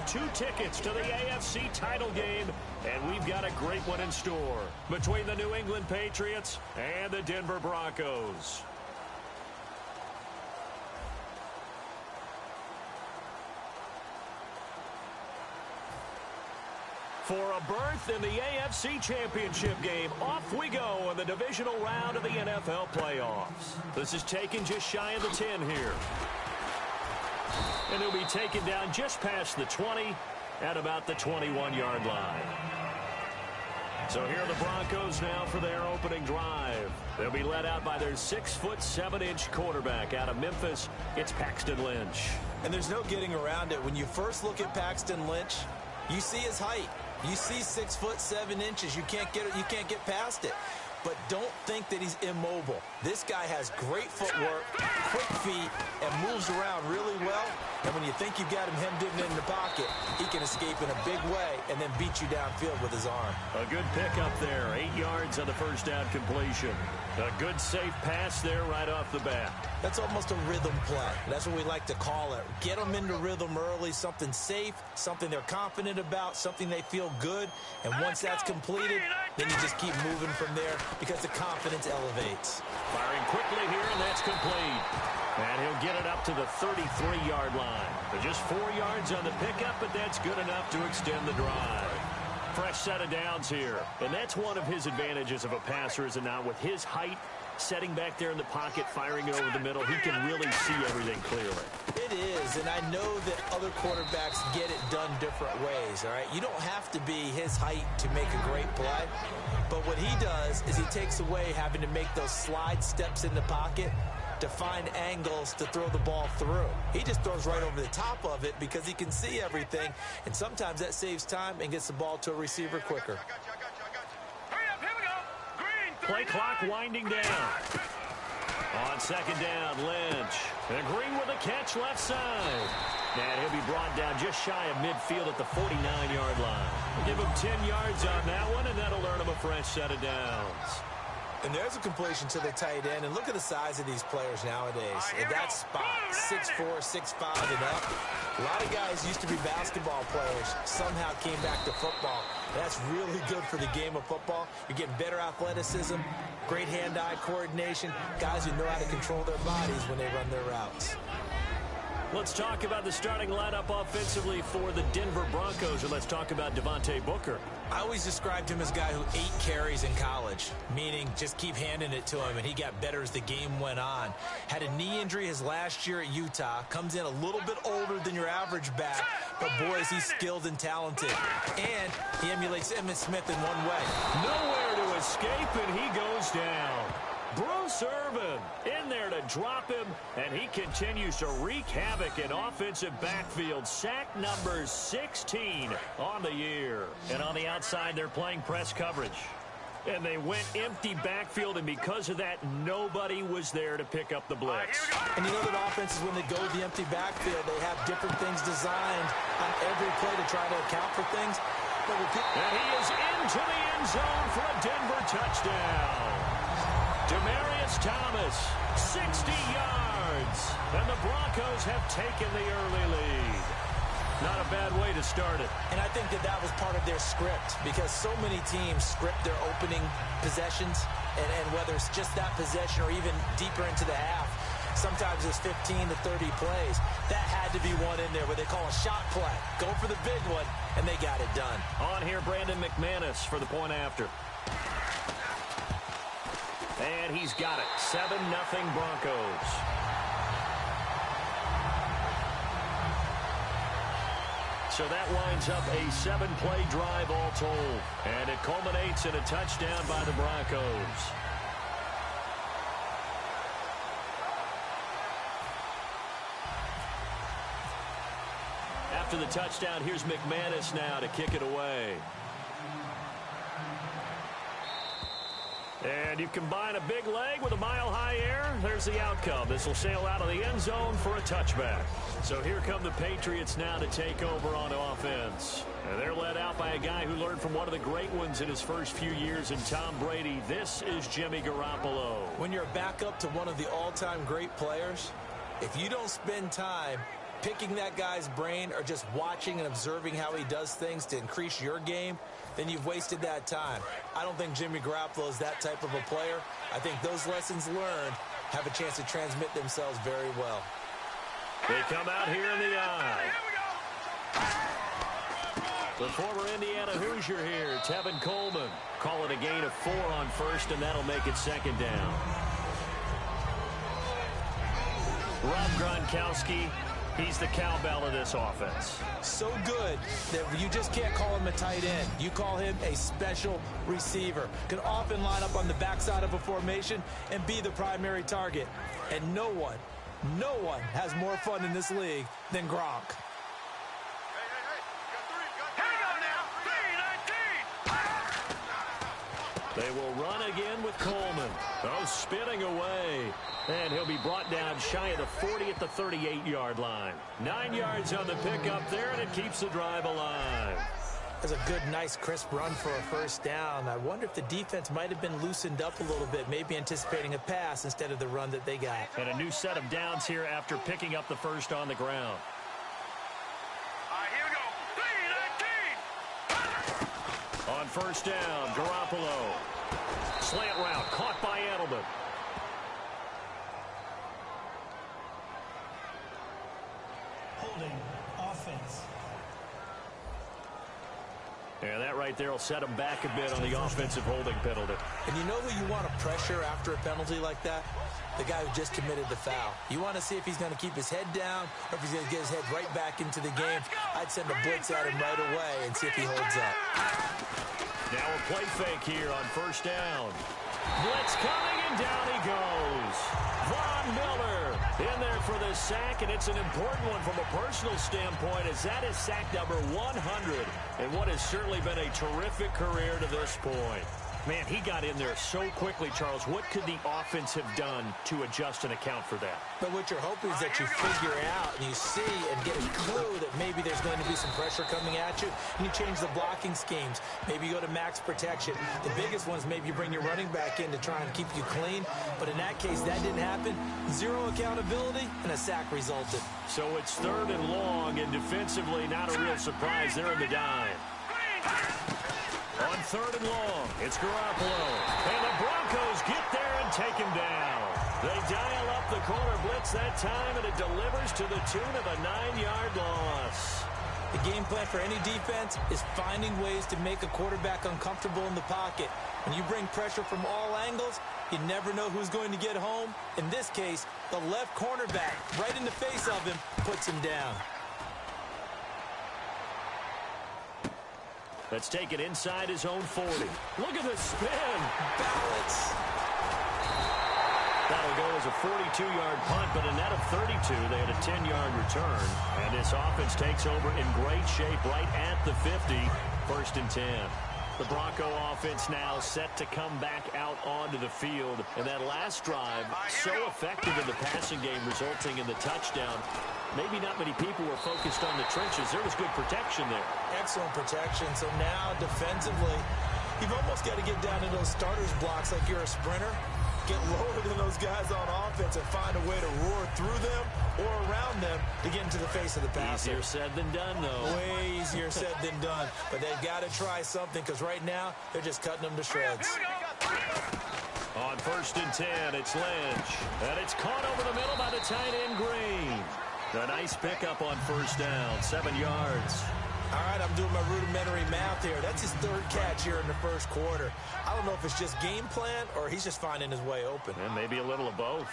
have 2 tickets to the AFC title game, and we've got a great one in store between the New England Patriots and the Denver Broncos. For a berth in the AFC Championship game, off we go in the divisional round of the NFL playoffs. This is taken just shy of the 10 here. And he'll be taken down just past the 20 at about the 21-yard line. So here are the Broncos now for their opening drive. They'll be led out by their 6'7" quarterback out of Memphis. It's Paxton Lynch. And there's no getting around it. When you first look at Paxton Lynch, you see his height. You see 6'7". You can't get past it. But don't think that he's immobile. This guy has great footwork, quick feet, and moves around really well. And when you think you've got him hemmed in the pocket, he can escape in a big way and then beat you downfield with his arm. A good pickup there, 8 yards on the first down completion. A good safe pass there right off the bat. That's almost a rhythm play. That's what we like to call it. Get them into rhythm early, something safe, something they're confident about, something they feel good. And once that's completed, then you just keep moving from there because the confidence elevates. Firing quickly here, and that's complete. And he'll get it up to the 33-yard line. So just 4 yards on the pickup, but that's good enough to extend the drive. Fresh set of downs here. And that's one of his advantages of a passer, is it not? With his height, setting back there in the pocket, firing it over the middle, he can really see everything clearly. It is, and I know that other quarterbacks get it done different ways, all right? You don't have to be his height to make a great play. But what he does is he takes away having to make those slide steps in the pocket to find angles to throw the ball through. He just throws right over the top of it because he can see everything, and sometimes that saves time and gets the ball to a receiver quicker. Play clock winding down. On second down, Lynch. And Green with a catch left side. And he'll be brought down just shy of midfield at the 49-yard line. We'll give him 10 yards on that one, and that'll earn him a fresh set of downs. And there's a completion to the tight end. And look at the size of these players nowadays. At that spot, 6'4", 6'5", and up. A lot of guys used to be basketball players, somehow came back to football. That's really good for the game of football. You're getting better athleticism, great hand-eye coordination, guys who know how to control their bodies when they run their routes. Let's talk about the starting lineup offensively for the Denver Broncos, and let's talk about Devontae Booker. I always described him as a guy who 8 carries in college, meaning just keep handing it to him, and he got better as the game went on. Had a knee injury his last year at Utah, comes in a little bit older than your average back, but boy, is he skilled and talented. And he emulates Emmitt Smith in one way. Nowhere to escape, and he goes down. Bruce Irvin in there to drop him, and he continues to wreak havoc in offensive backfield. Sack number 16 on the year. And on the outside, they're playing press coverage. And they went empty backfield, and because of that, nobody was there to pick up the blitz. And you know that offenses, when they go to the empty backfield, they have different things designed on every play to try to account for things. And he is into the end zone for a Denver touchdown. Demaryius Thomas, 60 yards, and the Broncos have taken the early lead. Not a bad way to start it. And I think that was part of their script, because so many teams script their opening possessions, and whether it's just that possession or even deeper into the half, sometimes it's 15 to 30 plays. That had to be one in there where they call a shot play. Go for the big one, and they got it done. On here, Brandon McManus for the point after. And he's got it. 7-0 Broncos. So that winds up a 7-play drive all told. And it culminates in a touchdown by the Broncos. After the touchdown, here's McManus now to kick it away. And you combine a big leg with a mile-high air, there's the outcome. This will sail out of the end zone for a touchback. So here come the Patriots now to take over on offense. And they're led out by a guy who learned from one of the great ones in his first few years in Tom Brady. This is Jimmy Garoppolo. When you're a backup to one of the all-time great players, if you don't spend time picking that guy's brain or just watching and observing how he does things to increase your game, then you've wasted that time. I don't think Jimmy Garoppolo is that type of a player. I think those lessons learned have a chance to transmit themselves very well. They come out here in the eye. The former Indiana Hoosier here, Tevin Coleman. Call it a gain of 4 on first, and that'll make it second down. Rob Gronkowski, he's the cowbell of this offense. So good that you just can't call him a tight end. You call him a special receiver. Can often line up on the backside of a formation and be the primary target. And no one has more fun in this league than Gronk. They will run again with Coleman. Oh, spinning away. And he'll be brought down shy of the 40 at the 38-yard line. 9 yards on the pickup there, and it keeps the drive alive. That's a good, nice, crisp run for a first down. I wonder if the defense might have been loosened up a little bit, maybe anticipating a pass instead of the run that they got. And a new set of downs here after picking up the first on the ground. Here we go. 3-19. On first down, Garoppolo. Slant route caught by Edelman. Holding offense. And that right there will set him back a bit on the offensive holding penalty. And you know who you want to pressure after a penalty like that? The guy who just committed the foul. You want to see if he's going to keep his head down or if he's going to get his head right back into the game. I'd send a blitz at him right away and see if he holds up. Now a play fake here on first down. Blitz coming, and down he goes. Von Miller in there for the sack, and it's an important one from a personal standpoint, as that is sack number 100 and what has certainly been a terrific career to this point. Man, he got in there so quickly, Charles. What could the offense have done to adjust and account for that? But what you're hoping is that you figure out and you see and get a clue that maybe there's going to be some pressure coming at you, and you change the blocking schemes. Maybe you go to max protection. The biggest one is maybe you bring your running back in to try and keep you clean. But in that case, that didn't happen. Zero accountability, and a sack resulted. So it's 3rd and long, and defensively, not a real surprise. They're in the dime. On 3rd and long, it's Garoppolo. And the Broncos get there and take him down. They dial up the corner blitz that time, and it delivers to the tune of a 9-yard loss. The game plan for any defense is finding ways to make a quarterback uncomfortable in the pocket. When you bring pressure from all angles, you never know who's going to get home. In this case, the left cornerback, right in the face of him, puts him down. Let's take it inside his own 40. Look at the spin. Balance. That'll go as a 42-yard punt, but a net of 32. They had a 10-yard return. And this offense takes over in great shape right at the 50. 1st and 10. The Bronco offense now set to come back out onto the field. And that last drive, so effective in the passing game, resulting in the touchdown. Maybe not many people were focused on the trenches. There was good protection there. Excellent protection. So now, defensively, you've almost got to get down to those starters blocks like you're a sprinter. Get lower than those guys on offense and find a way to roar through them or around them to get into the face of the passer. Easier said than done, though. Way easier said than done. But they've got to try something, because right now, they're just cutting them to shreds. On 1st and 10, it's Lynch. And it's caught over the middle by the tight end, Green. A nice pickup on 1st down, 7 yards. All right, I'm doing my rudimentary math here. That's his 3rd catch here in the 1st quarter. I don't know if it's just game plan or he's just finding his way open. And maybe a little of both.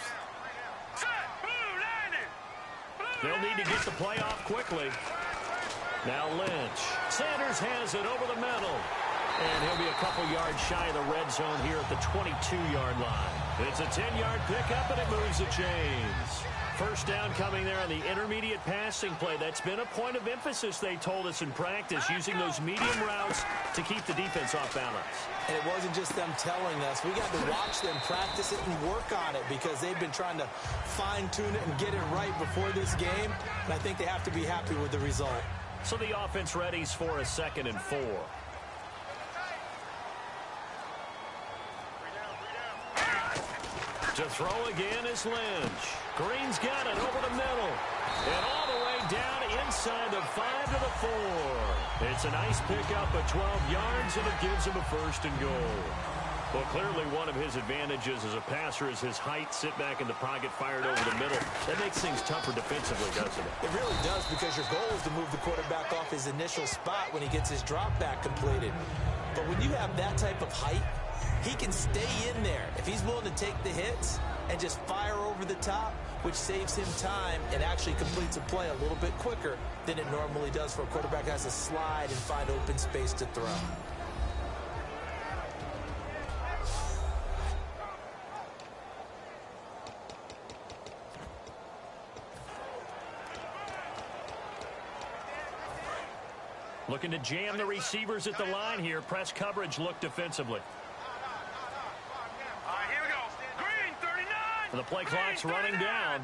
They'll need to get the play off quickly. Now Lynch. Sanders has it over the middle. And he'll be a couple yards shy of the red zone here at the 22-yard line. It's a 10-yard pickup, and it moves the chains. 1st down coming there on the intermediate passing play. That's been a point of emphasis, they told us in practice, using those medium routes to keep the defense off balance. And it wasn't just them telling us. We got to watch them practice it and work on it, because they've been trying to fine-tune it and get it right before this game. And I think they have to be happy with the result. So the offense readies for a 2nd and 4. To throw again is Lynch. Green's got it over the middle. And all the way down inside the 5 to the 4. It's a nice pickup of 12 yards, and it gives him a 1st and goal. Well, clearly one of his advantages as a passer is his height. Sit back in the pocket, fired over the middle. That makes things tougher defensively, doesn't it? It really does, because your goal is to move the quarterback off his initial spot when he gets his drop back completed. But when you have that type of height, he can stay in there if he's willing to take the hits and just fire over the top, which saves him time and actually completes a play a little bit quicker than it normally does for a quarterback who has to slide and find open space to throw. Looking to jam the receivers at the line here. Press coverage look defensively. All right, here we go. Green, 39. The play clock's running down.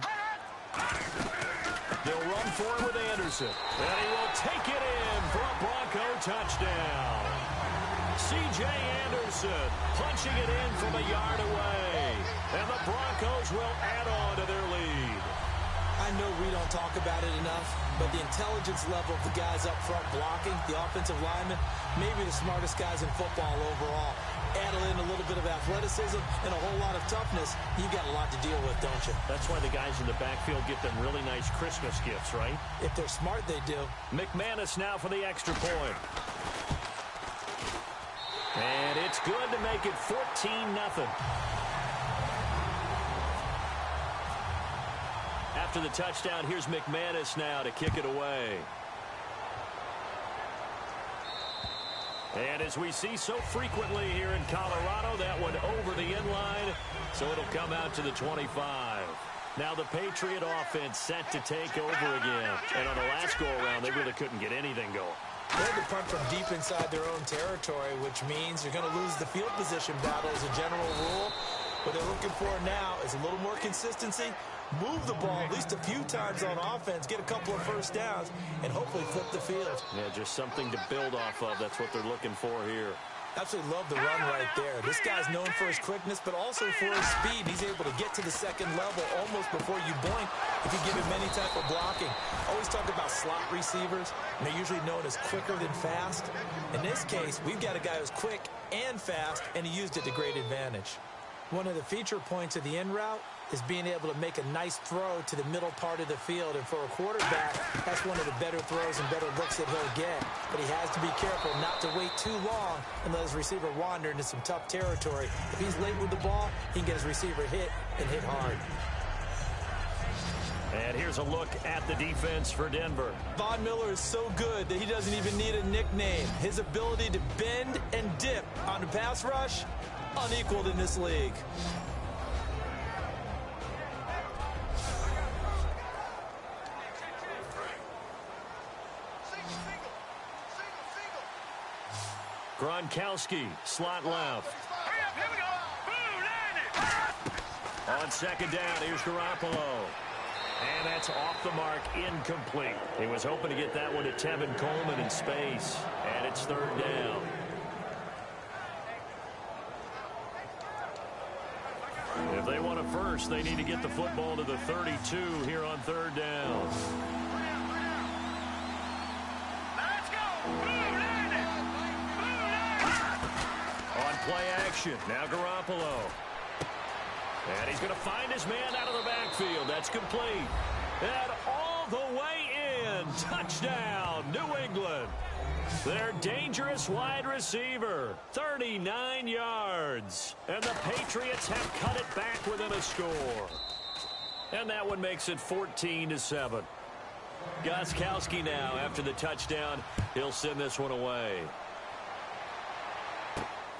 They'll run for it with Anderson. And he will take it in for a Bronco touchdown. C.J. Anderson punching it in from a yard away. And the Broncos will add on to their lead. I know we don't talk about it enough, but the intelligence level of the guys up front blocking, the offensive linemen, maybe the smartest guys in football overall. Add in a little bit of athleticism and a whole lot of toughness, you've got a lot to deal with, don't you? That's why the guys in the backfield get them really nice Christmas gifts, right? If they're smart, they do. McManus now for the extra point. And it's good to make it 14-0. After the touchdown, here's McManus now to kick it away. And as we see so frequently here in Colorado, that one over the inline, so it'll come out to the 25. Now the Patriot offense set to take over again. And on the last go-around, they really couldn't get anything going. They had to punt from deep inside their own territory, which means you're going to lose the field position battle as a general rule. What they're looking for now is a little more consistency, move the ball at least a few times on offense, get a couple of first downs, and hopefully flip the field. Yeah, just something to build off of. That's what they're looking for here. Absolutely love the run right there. This guy's known for his quickness, but also for his speed. He's able to get to the second level almost before you blink if you give him any type of blocking. Always talk about slot receivers, and they're usually known as quicker than fast. In this case, we've got a guy who's quick and fast, and he used it to great advantage. One of the feature points of the in route is being able to make a nice throw to the middle part of the field. And for a quarterback, that's one of the better throws and better looks that he'll get. But he has to be careful not to wait too long and let his receiver wander into some tough territory. If he's late with the ball, he can get his receiver hit and hit hard. And here's a look at the defense for Denver. Von Miller is so good that he doesn't even need a nickname. His ability to bend and dip on the pass rush, unequaled in this league. Gronkowski, slot left. Hurry up, here we go. Blue, landed. On second down, here's Garoppolo. And that's off the mark, incomplete. He was hoping to get that one to Tevin Coleman in space. And it's third down. If they want a first, they need to get the football to the 32 here on third down. Let's go. Blue, landed. Blue, landed. On play action, now Garoppolo. And he's going to find his man out of the backfield. That's complete. And all the way in. Touchdown, New England. Their dangerous wide receiver, 39 yards. And the Patriots have cut it back within a score. And that one makes it 14-7. Gostkowski now, after the touchdown, he'll send this one away.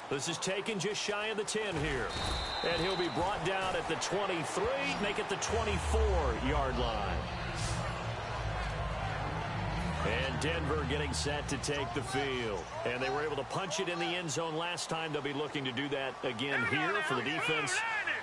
This is taken just shy of the 10 here. And he'll be brought down at the 23, make it the 24-yard line. And Denver getting set to take the field. And they were able to punch it in the end zone last time. They'll be looking to do that again here for the defense.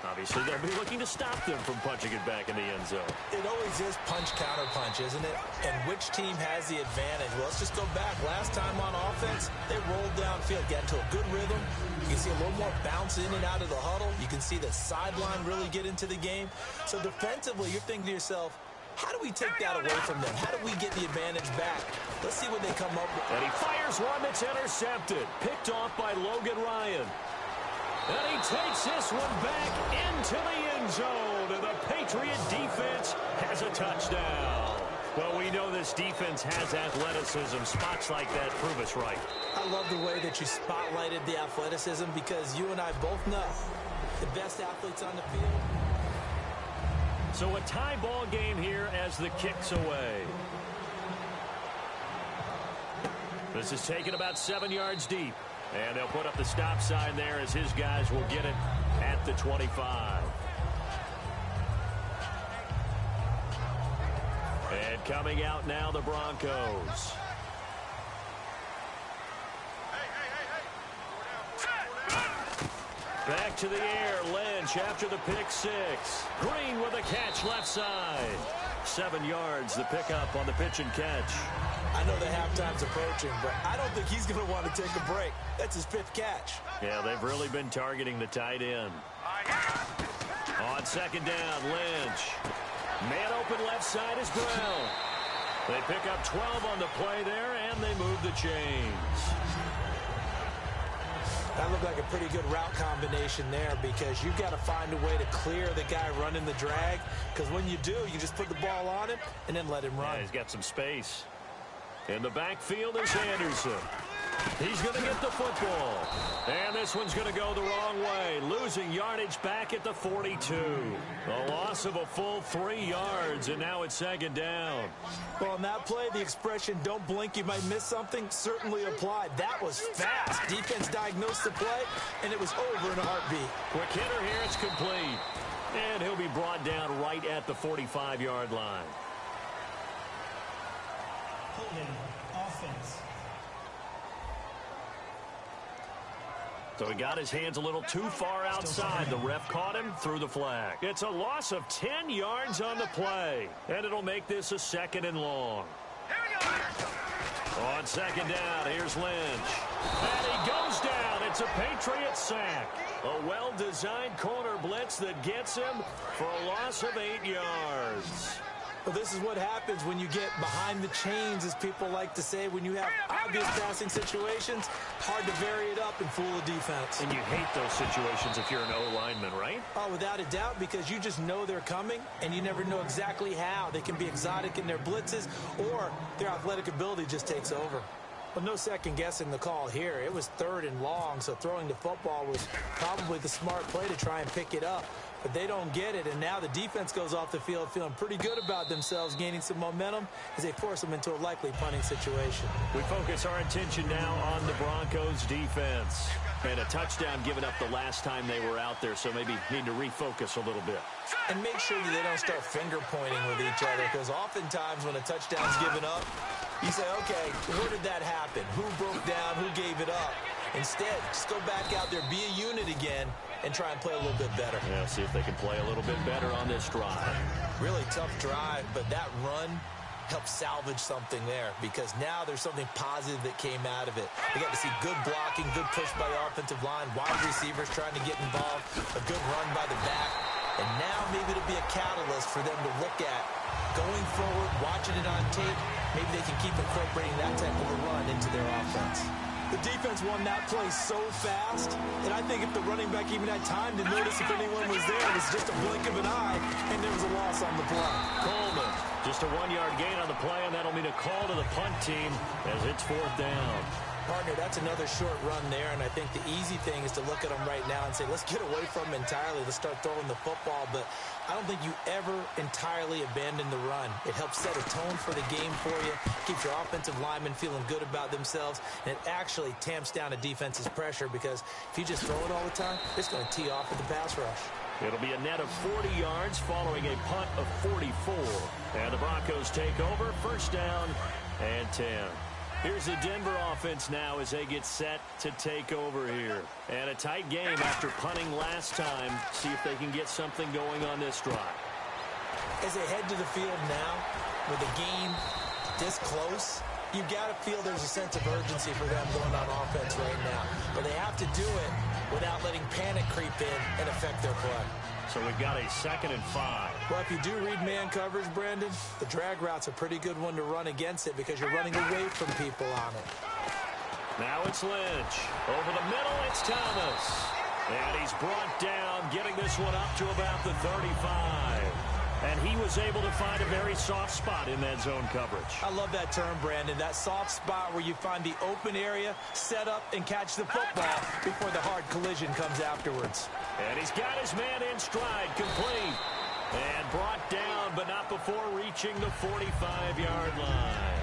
Obviously, they'll be looking to stop them from punching it back in the end zone. It always is punch-counter-punch, isn't it? And which team has the advantage? Well, let's just go back. Last time on offense, they rolled downfield, got into a good rhythm. You can see a little more bounce in and out of the huddle. You can see the sideline really get into the game. So defensively, you're thinking to yourself, How do we take that away from them? How do we get the advantage back? Let's see what they come up with. And he fires one that's intercepted. Picked off by Logan Ryan. And he takes this one back into the end zone. And the Patriot defense has a touchdown. Well, we know this defense has athleticism. Spots like that prove us right. I love the way that you spotlighted the athleticism because you and I both know the best athletes on the field. So a tie ball game here as the kick's away. This is taken about 7 yards deep. And they'll put up the stop sign there as his guys will get it at the 25. And coming out now, the Broncos. Back to the air, Lynch after the pick six. Green with a catch left side. 7 yards, the pickup on the pitch and catch. I know the halftime's approaching, but I don't think he's going to want to take a break. That's his 5th catch. Yeah, they've really been targeting the tight end. On second down, Lynch. Man open left side is Brown. They pick up 12 on the play there, and they move the chains. That looked like a pretty good route combination there because you've got to find a way to clear the guy running the drag because when you do, you just put the ball on him and then let him run. Yeah, he's got some space. In the backfield is Anderson. He's going to get the football. And this one's going to go the wrong way. Losing yardage back at the 42. A loss of a full 3 yards, and now it's second down. Well, on that play, the expression, don't blink, you might miss something, certainly applied. That was fast. Defense diagnosed the play, and it was over in a heartbeat. Quick hitter here, it's complete. And he'll be brought down right at the 45-yard line. Holding offense. So he got his hands a little too far outside. The ref caught him, threw the flag. It's a loss of 10 yards on the play. And it'll make this a 2nd and long. On second down, here's Lynch. And he goes down. It's a Patriot sack. A well-designed corner blitz that gets him for a loss of 8 yards. Well, this is what happens when you get behind the chains, as people like to say. When you have obvious passing situations, hard to vary it up and fool a defense. And you hate those situations if you're an O-lineman, right? Oh, without a doubt, because you just know they're coming, and you never know exactly how. They can be exotic in their blitzes, or their athletic ability just takes over. Well, no second guessing the call here. It was 3rd and long, so throwing the football was probably the smart play to try and pick it up. But they don't get it, and now the defense goes off the field feeling pretty good about themselves, gaining some momentum as they force them into a likely punting situation. We focus our attention now on the Broncos defense. And a touchdown given up the last time they were out there, so maybe need to refocus a little bit. And make sure that they don't start finger pointing with each other, because oftentimes when a touchdown's given up, you say, okay, where did that happen? Who broke down? Who gave it up? Instead, just go back out there, be a unit again, and try and play a little bit better. Yeah, see if they can play a little bit better on this drive. Really tough drive, but that run helped salvage something there because now there's something positive that came out of it. We got to see good blocking, good push by the offensive line, wide receivers trying to get involved, a good run by the back, and now maybe it'll be a catalyst for them to look at going forward, watching it on tape. Maybe they can keep incorporating that type of a run into their offense. The defense won that play so fast, and I think if the running back even had time to notice if anyone was there, it was just a blink of an eye, and there was a loss on the play. Coleman, just a 1-yard gain on the play, and that'll mean a call to the punt team as it's 4th down. Partner, that's another short run there, and I think the easy thing is to look at them right now and say, let's get away from them entirely. Let's start throwing the football, but I don't think you ever entirely abandon the run. It helps set a tone for the game for you, keeps your offensive linemen feeling good about themselves, and it actually tamps down a defense's pressure because if you just throw it all the time, it's going to tee off with the pass rush. It'll be a net of 40 yards following a punt of 44. And the Broncos take over, 1st down and 10. Here's the Denver offense now as they get set to take over here. And a tight game after punting last time. See if they can get something going on this drive. As they head to the field now, with the game this close, you've got to feel there's a sense of urgency for them going on offense right now. But they have to do it without letting panic creep in and affect their play. So we've got a 2nd and 5. Well, if you do read man coverage, Brandon, the drag route's a pretty good one to run against it because you're running away from people on it. Now it's Lynch. Over the middle, it's Thomas. And he's brought down, getting this one up to about the 35. And he was able to find a very soft spot in that zone coverage. I love that term, Brandon. That soft spot where you find the open area, set up, and catch the football before the hard collision comes afterwards. And he's got his man in stride, complete. And brought down, but not before reaching the 45-yard line.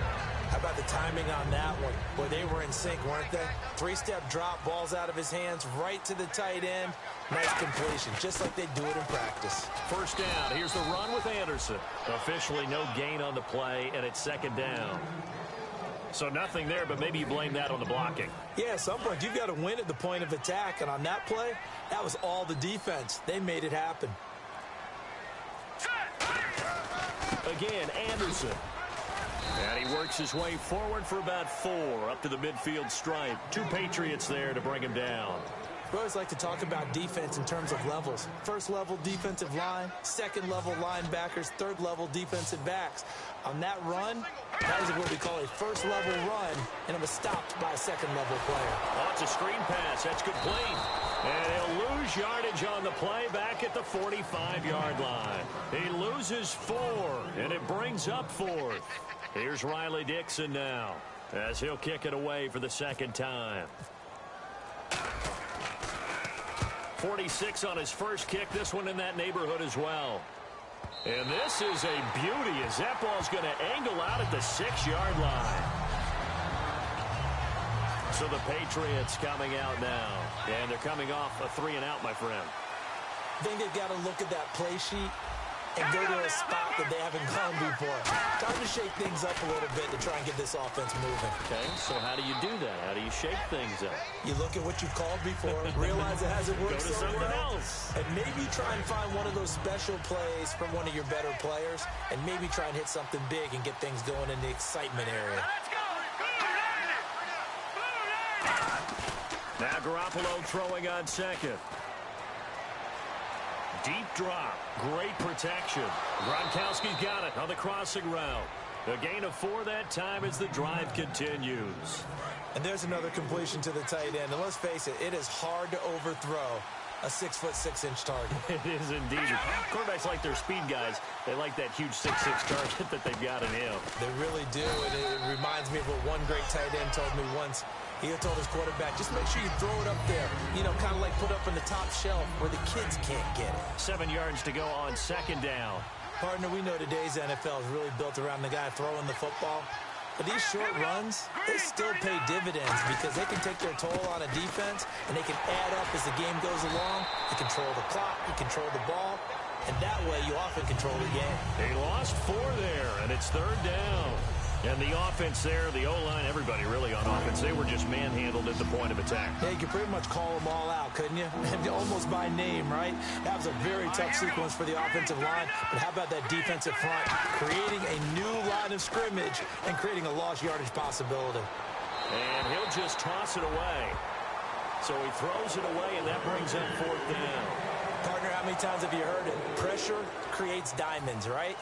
How about the timing on that one? Boy, they were in sync, weren't they? Three-step drop, balls out of his hands, right to the tight end. Nice completion, just like they do it in practice. First down. Here's the run with Anderson. Officially no gain on the play, and it's second down. So nothing there, but maybe you blame that on the blocking. Yeah, at some point, you've got to win at the point of attack. And on that play, that was all the defense. They made it happen. Again, Anderson. And he works his way forward for about 4 up to the midfield stripe. 2 Patriots there to bring him down. We always like to talk about defense in terms of levels. First level defensive line, second level linebackers, third level defensive backs. On that run, that is what we call a first level run, and it was stopped by a second level player. Oh, it's a screen pass. That's complete. And he'll lose yardage on the play back at the 45-yard line. He loses 4, and it brings up 4th. Here's Riley Dixon now, as he'll kick it away for the second time. 46 on his first kick. This one in that neighborhood as well. And this is a beauty as that ball's going to angle out at the 6-yard line. So the Patriots coming out now. And they're coming off a 3-and-out, my friend. I think they've got to look at that play sheet and go to a spot that they haven't gone before. Time to shake things up a little bit to try and get this offense moving. Okay, so how do you do that? How do you shake things up? You look at what you've called before, realize it hasn't worked Go to so something well, else. and maybe try and find one of those special plays from one of your better players, and maybe try and hit something big and get things going in the excitement area. Let's go! Now Garoppolo throwing on second. Deep drop. Great protection. Gronkowski's got it on the crossing route. A gain of 4 that time as the drive continues. And there's another completion to the tight end. And let's face it, it is hard to overthrow a 6'6" target. It is indeed. Quarterbacks like their speed guys. They like that huge 6'6" target that they've got in him. They really do. And it reminds me of what one great tight end told me once. He had told his quarterback, just make sure you throw it up there. You know, kind of like put up in the top shelf where the kids can't get it. 7 yards to go on second down. Partner, we know today's NFL is really built around the guy throwing the football. But these short runs, they still pay dividends because they can take their toll on a defense and they can add up as the game goes along. You control the clock, you control the ball, and that way you often control the game. They lost 4 there, and it's third down. And the offense there, the O-line, everybody really on offense, they were just manhandled at the point of attack. Yeah, you could pretty much call them all out, couldn't you? Almost by name, right? That was a very tough sequence for the offensive line. But how about that defensive front? Creating a new line of scrimmage and creating a lost yardage possibility. And he'll just toss it away. So he throws it away, and that brings up 4th down. Partner, how many times have you heard it? Pressure creates diamonds, right?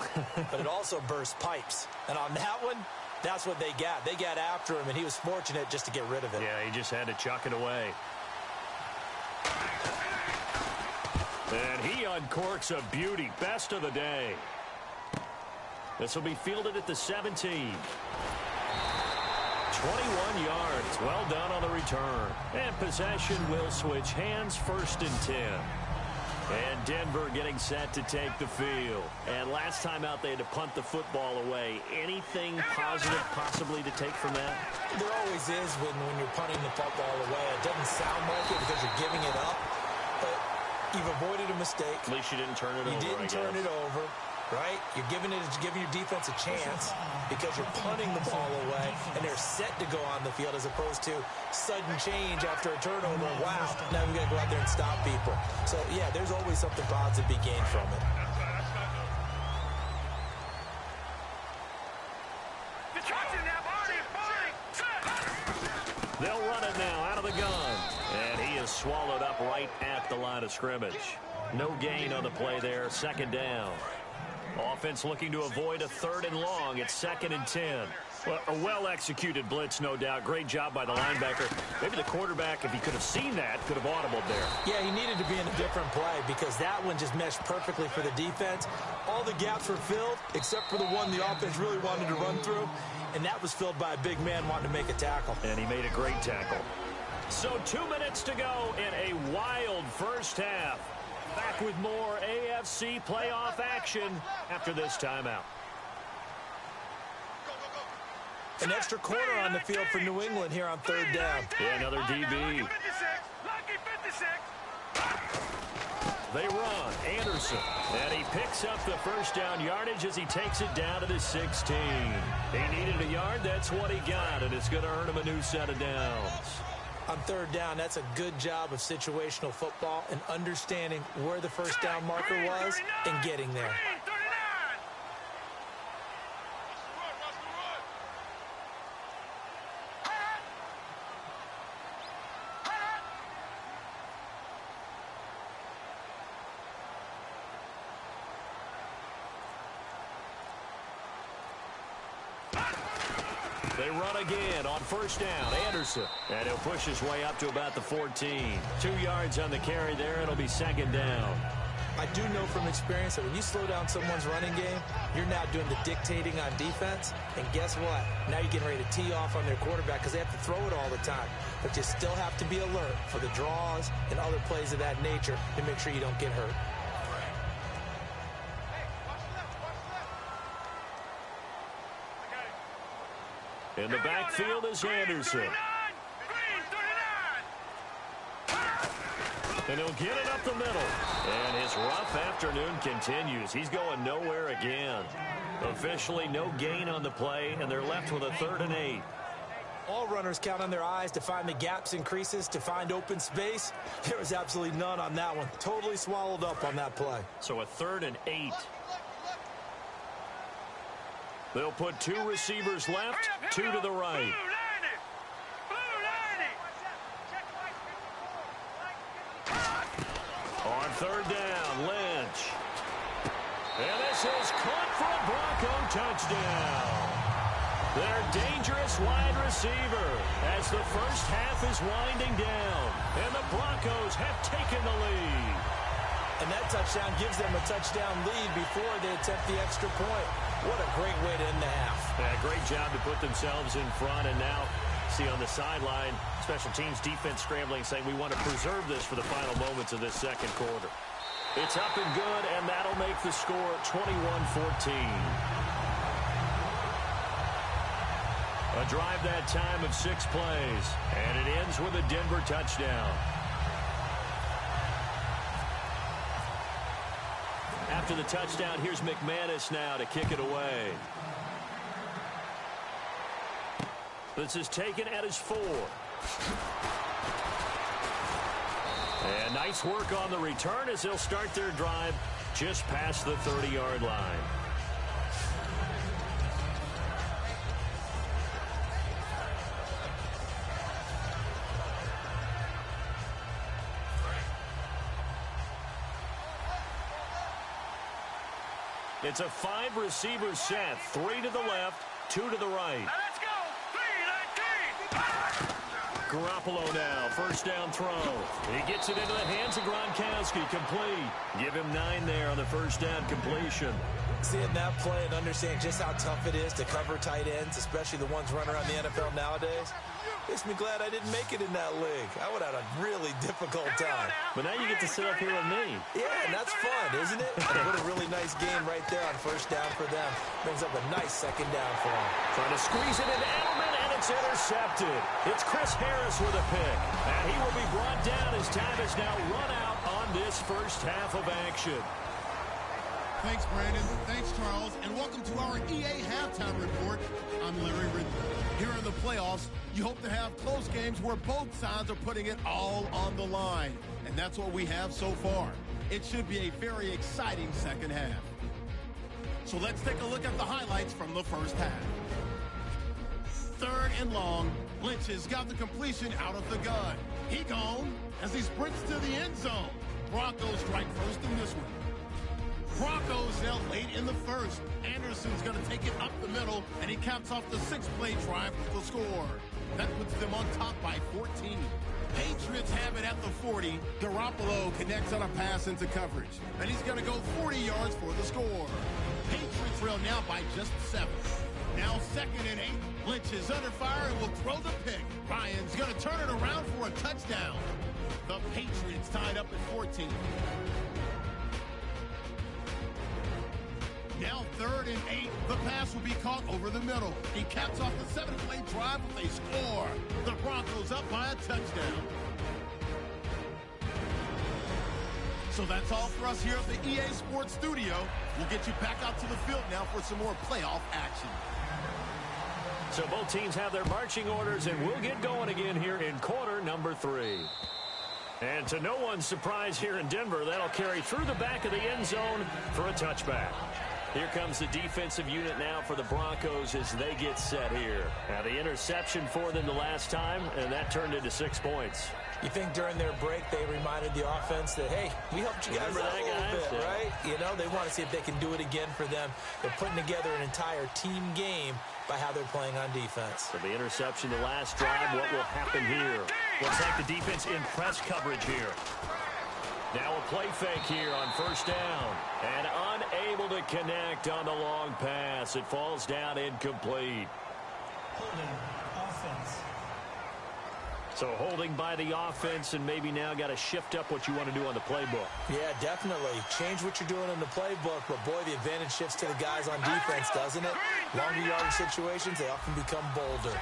But it also bursts pipes. And on that one, that's what they got. They got after him, and he was fortunate just to get rid of it. Yeah, he just had to chuck it away. And he uncorks a beauty. Best of the day. This will be fielded at the 17. 21 yards. Well done on the return. And possession will switch hands, 1st and 10. And Denver getting set to take the field. And last time out, they had to punt the football away. Anything positive possibly to take from that? There always is when you're punting the football away. It doesn't sound like it because you're giving it up, but you've avoided a mistake. At least you didn't turn it over. You didn't turn it over, right? You're giving your defense a chance because you're punting the ball away, and they're set to go on the field as opposed to sudden change after a turnover. Wow, now we've got to go out there and stop people. So, yeah, there's always something positive to be gained from it. They'll run it now out of the gun. And he is swallowed up right at the line of scrimmage. No gain on the play there. Second down. Offense looking to avoid a 3rd and long. It's 2nd and 10. Well, a well-executed blitz, no doubt. Great job by the linebacker. Maybe the quarterback, if he could have seen that, could have audibled there. Yeah, he needed to be in a different play because that one just meshed perfectly for the defense. All the gaps were filled except for the one the offense really wanted to run through, and that was filled by a big man wanting to make a tackle. And he made a great tackle. So 2 minutes to go in a wild first half. Back with more AFC playoff action after this timeout. An extra corner on the field for New England here on 3rd down. Yeah, another DB. They run. Anderson. And he picks up the first down yardage as he takes it down to the 16. He needed a yard. That's what he got, and it's going to earn him a new set of downs. On 3rd down, that's a good job of situational football and understanding where the first down marker was and getting there. They run again on first down. Anderson. And he'll push his way up to about the 14. 2 yards on the carry there. It'll be 2nd down. I do know from experience that when you slow down someone's running game, you're now doing the dictating on defense. And guess what? Now you're getting ready to tee off on their quarterback because they have to throw it all the time. But you still have to be alert for the draws and other plays of that nature to make sure you don't get hurt. In the backfield is Anderson. And he'll get it up the middle. And his rough afternoon continues. He's going nowhere again. Officially no gain on the play, and they're left with a 3rd and 8. All runners count on their eyes to find the gaps and creases, to find open space. There was absolutely none on that one. Totally swallowed up on that play. So a 3rd and 8. They'll put 2 receivers left, 2 to the right. On 3rd down, Lynch. And this is caught for a Bronco touchdown. Their dangerous wide receiver as the first half is winding down. And the Broncos have taken the lead. And that touchdown gives them a touchdown lead before they attempt the extra point. What a great way to end the half. Yeah, great job to put themselves in front. And now, see on the sideline, special teams defense scrambling, saying we want to preserve this for the final moments of this 2nd quarter. It's up and good, and that'll make the score 21-14. A drive that time of 6 plays, and it ends with a Denver touchdown. After the touchdown, here's McManus now to kick it away. This is taken at his 4. And nice work on the return as they'll start their drive just past the 30-yard line. It's a 5-receiver set. 3 to the left, 2 to the right. Now let's go. 3-19. Garoppolo now, first down throw. He gets it into the hands of Gronkowski, complete. Give him 9 there on the first down completion. Seeing that play and understanding just how tough it is to cover tight ends, especially the ones running around the NFL nowadays, makes me glad I didn't make it in that league. I would have had a really difficult time. But now you get to sit up here with me. Yeah, and that's fun, isn't it? And what a really nice game right there on first down for them. Brings up a nice 2nd down for them. Trying to squeeze it into Edelman, and it's intercepted. It's Chris Harris with a pick. And he will be brought down as time is now run out on this first half of action. Thanks, Brandon. Thanks, Charles. And welcome to our EA Halftime Report. I'm Larry Ridley. Here in the playoffs, you hope to have close games where both sides are putting it all on the line. And that's what we have so far. It should be a very exciting second half. So let's take a look at the highlights from the first half. 3rd and long. Lynch has got the completion out of the gun. He gone as he sprints to the end zone. Broncos strike first in this one. Broncos now late in the first. Anderson's going to take it up the middle, and he caps off the 6-play drive with the score. That puts them on top by 14. Patriots have it at the 40. Garoppolo connects on a pass into coverage, and he's going to go 40 yards for the score. Patriots trail now by just 7. Now 2nd and 8. Lynch is under fire and will throw the pick. Ryan's going to turn it around for a touchdown. The Patriots tied up at 14. Now 3rd and 8. The pass will be caught over the middle. He caps off the 7-play drive with a score. The Broncos up by a touchdown. So that's all for us here at the EA Sports Studio. We'll get you back out to the field now for some more playoff action. So both teams have their marching orders, and we'll get going again here in quarter number 3. And to no one's surprise here in Denver, that'll carry through the back of the end zone for a touchback. Here comes the defensive unit now for the Broncos as they get set here. Now the interception for them the last time, and that turned into 6 points. You think during their break they reminded the offense that, hey, we helped you guys out a little bit, right? You know, they want to see if they can do it again for them. They're putting together an entire team game by how they're playing on defense. So the interception the last drive, what will happen here? Looks like the defense in press coverage here. Now a play fake here on 1st down. And unable to connect on the long pass. It falls down incomplete. Holding offense. So holding by the offense, and maybe now got to shift up what you want to do on the playbook. Yeah, definitely. Change what you're doing in the playbook, but boy, the advantage shifts to the guys on defense, doesn't it? Longer yardage situations, they often become bolder.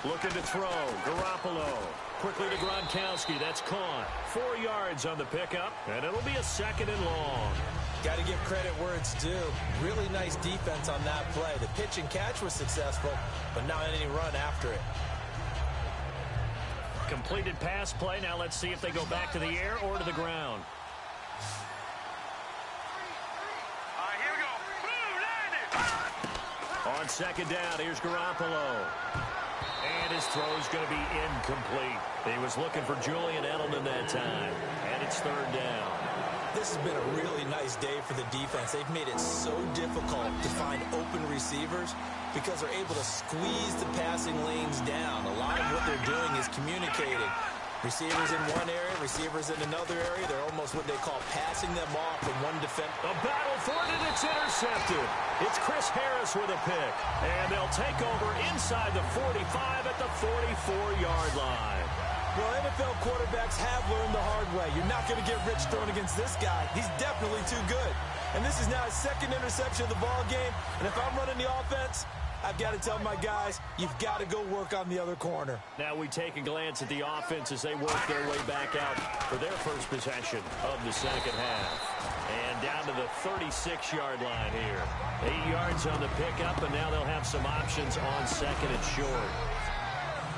Looking to throw. Garoppolo. Quickly to Gronkowski. That's caught. 4 yards on the pickup, and it'll be a 2nd and long. Got to give credit where it's due. Really nice defense on that play. The pitch and catch was successful, but not any run after it. Completed pass play. Now let's see if they go back to the air or to the ground. Here we go. Landed. On 2nd down, here's Garoppolo. And his throw's going to be incomplete. He was looking for Julian Edelman that time. And it's 3rd down. This has been a really nice day for the defense. They've made it so difficult to find open receivers because they're able to squeeze the passing lanes down. A lot of what they're doing is communicating. Receivers in one area, receivers in another area. They're almost what they call passing them off from one defense. A battle for it, and it's intercepted. It's Chris Harris with a pick. And they'll take over inside the 45 at the 44-yard line. Well, NFL quarterbacks have learned the hard way. You're not going to get rich throwing against this guy. He's definitely too good. And this is now his 2nd interception of the ball game. And if I'm running the offense, I've got to tell my guys, you've got to go work on the other corner. Now we take a glance at the offense as they work their way back out for their first possession of the 2nd half. And down to the 36-yard line here. 8 yards on the pickup, and now they'll have some options on 2nd and short.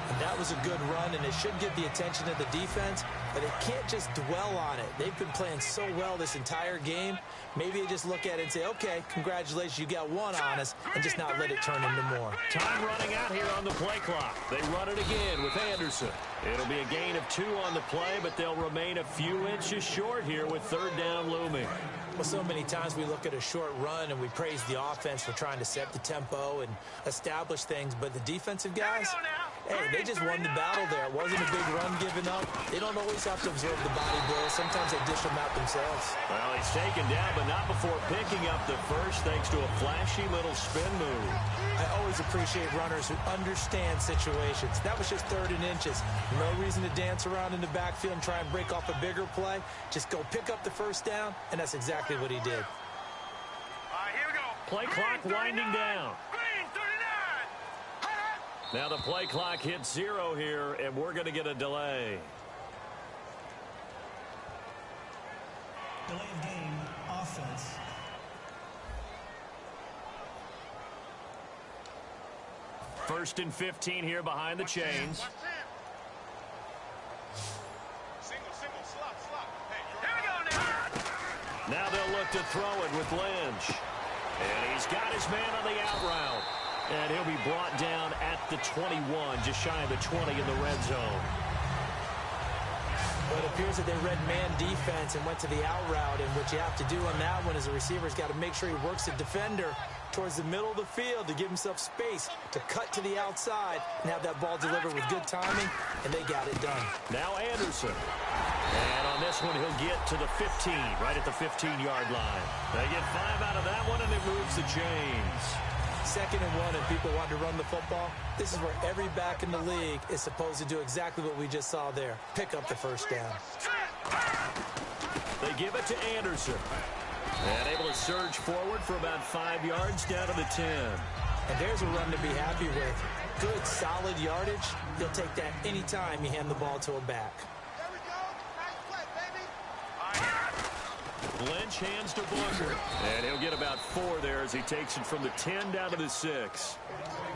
And that was a good run, and it should get the attention of the defense, but they can't just dwell on it. They've been playing so well this entire game. Maybe they just look at it and say, okay, congratulations, you got one on us, and just not let it turn into more. Time running out here on the play clock. They run it again with Anderson. It'll be a gain of 2 on the play, but they'll remain a few inches short here with 3rd down looming. Well, so many times we look at a short run and we praise the offense for trying to set the tempo and establish things, but the defensive guys, hey, they just won the battle there. It wasn't a big run given up. They don't always have to absorb the body blows. Sometimes they dish them out themselves. Well, he's taken down, but not before picking up the first thanks to a flashy little spin move. I always appreciate runners who understand situations. That was just 3rd and inches. No reason to dance around in the backfield and try and break off a bigger play. Just go pick up the 1st down, and that's exactly what he did. Here we go. Play clock winding down. Green 39. Now the play clock hits 0 here, and we're going to get a delay. Delay of game, offense. First and 15 here behind the chains. Single, slot. Hey, here we go now. Now they'll look to throw it with Lynch. And he's got his man on the out route. And he'll be brought down at the 21, just shy of the 20 in the red zone. But it appears that they read man defense and went to the out route, and what you have to do on that one is the receiver's got to make sure he works the defender towards the middle of the field to give himself space to cut to the outside and have that ball delivered with good timing, and they got it done. Now Anderson. And on this one, he'll get to the 15, right at the 15-yard line. They get 5 out of that one, and it moves the chains. 2nd and 1, and people want to run the football. This is where every back in the league is supposed to do exactly what we just saw there. Pick up the first down. They give it to Anderson. And able to surge forward for about 5 yards down to the 10. And there's a run to be happy with. Good, solid yardage. He'll take that any time you hand the ball to a back. There we go. Nice play, baby. Lynch hands to Booker. And he'll get about 4 there as he takes it from the 10 down to the 6.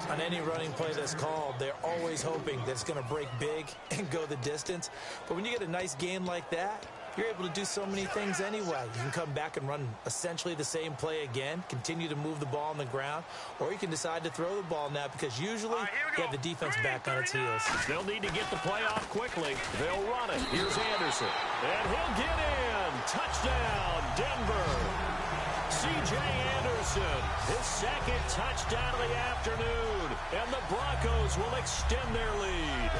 On any running play that's called, they're always hoping that it's going to break big and go the distance. But when you get a nice gain like that, you're able to do so many things anyway. You can come back and run essentially the same play again, continue to move the ball on the ground, or you can decide to throw the ball now because usually you have the defense back on its heels. They'll need to get the play off quickly. They'll run it. Here's Anderson. And he'll get in. Touchdown, Denver. C.J. Anderson, his 2nd touchdown of the afternoon. And the Broncos will extend their lead.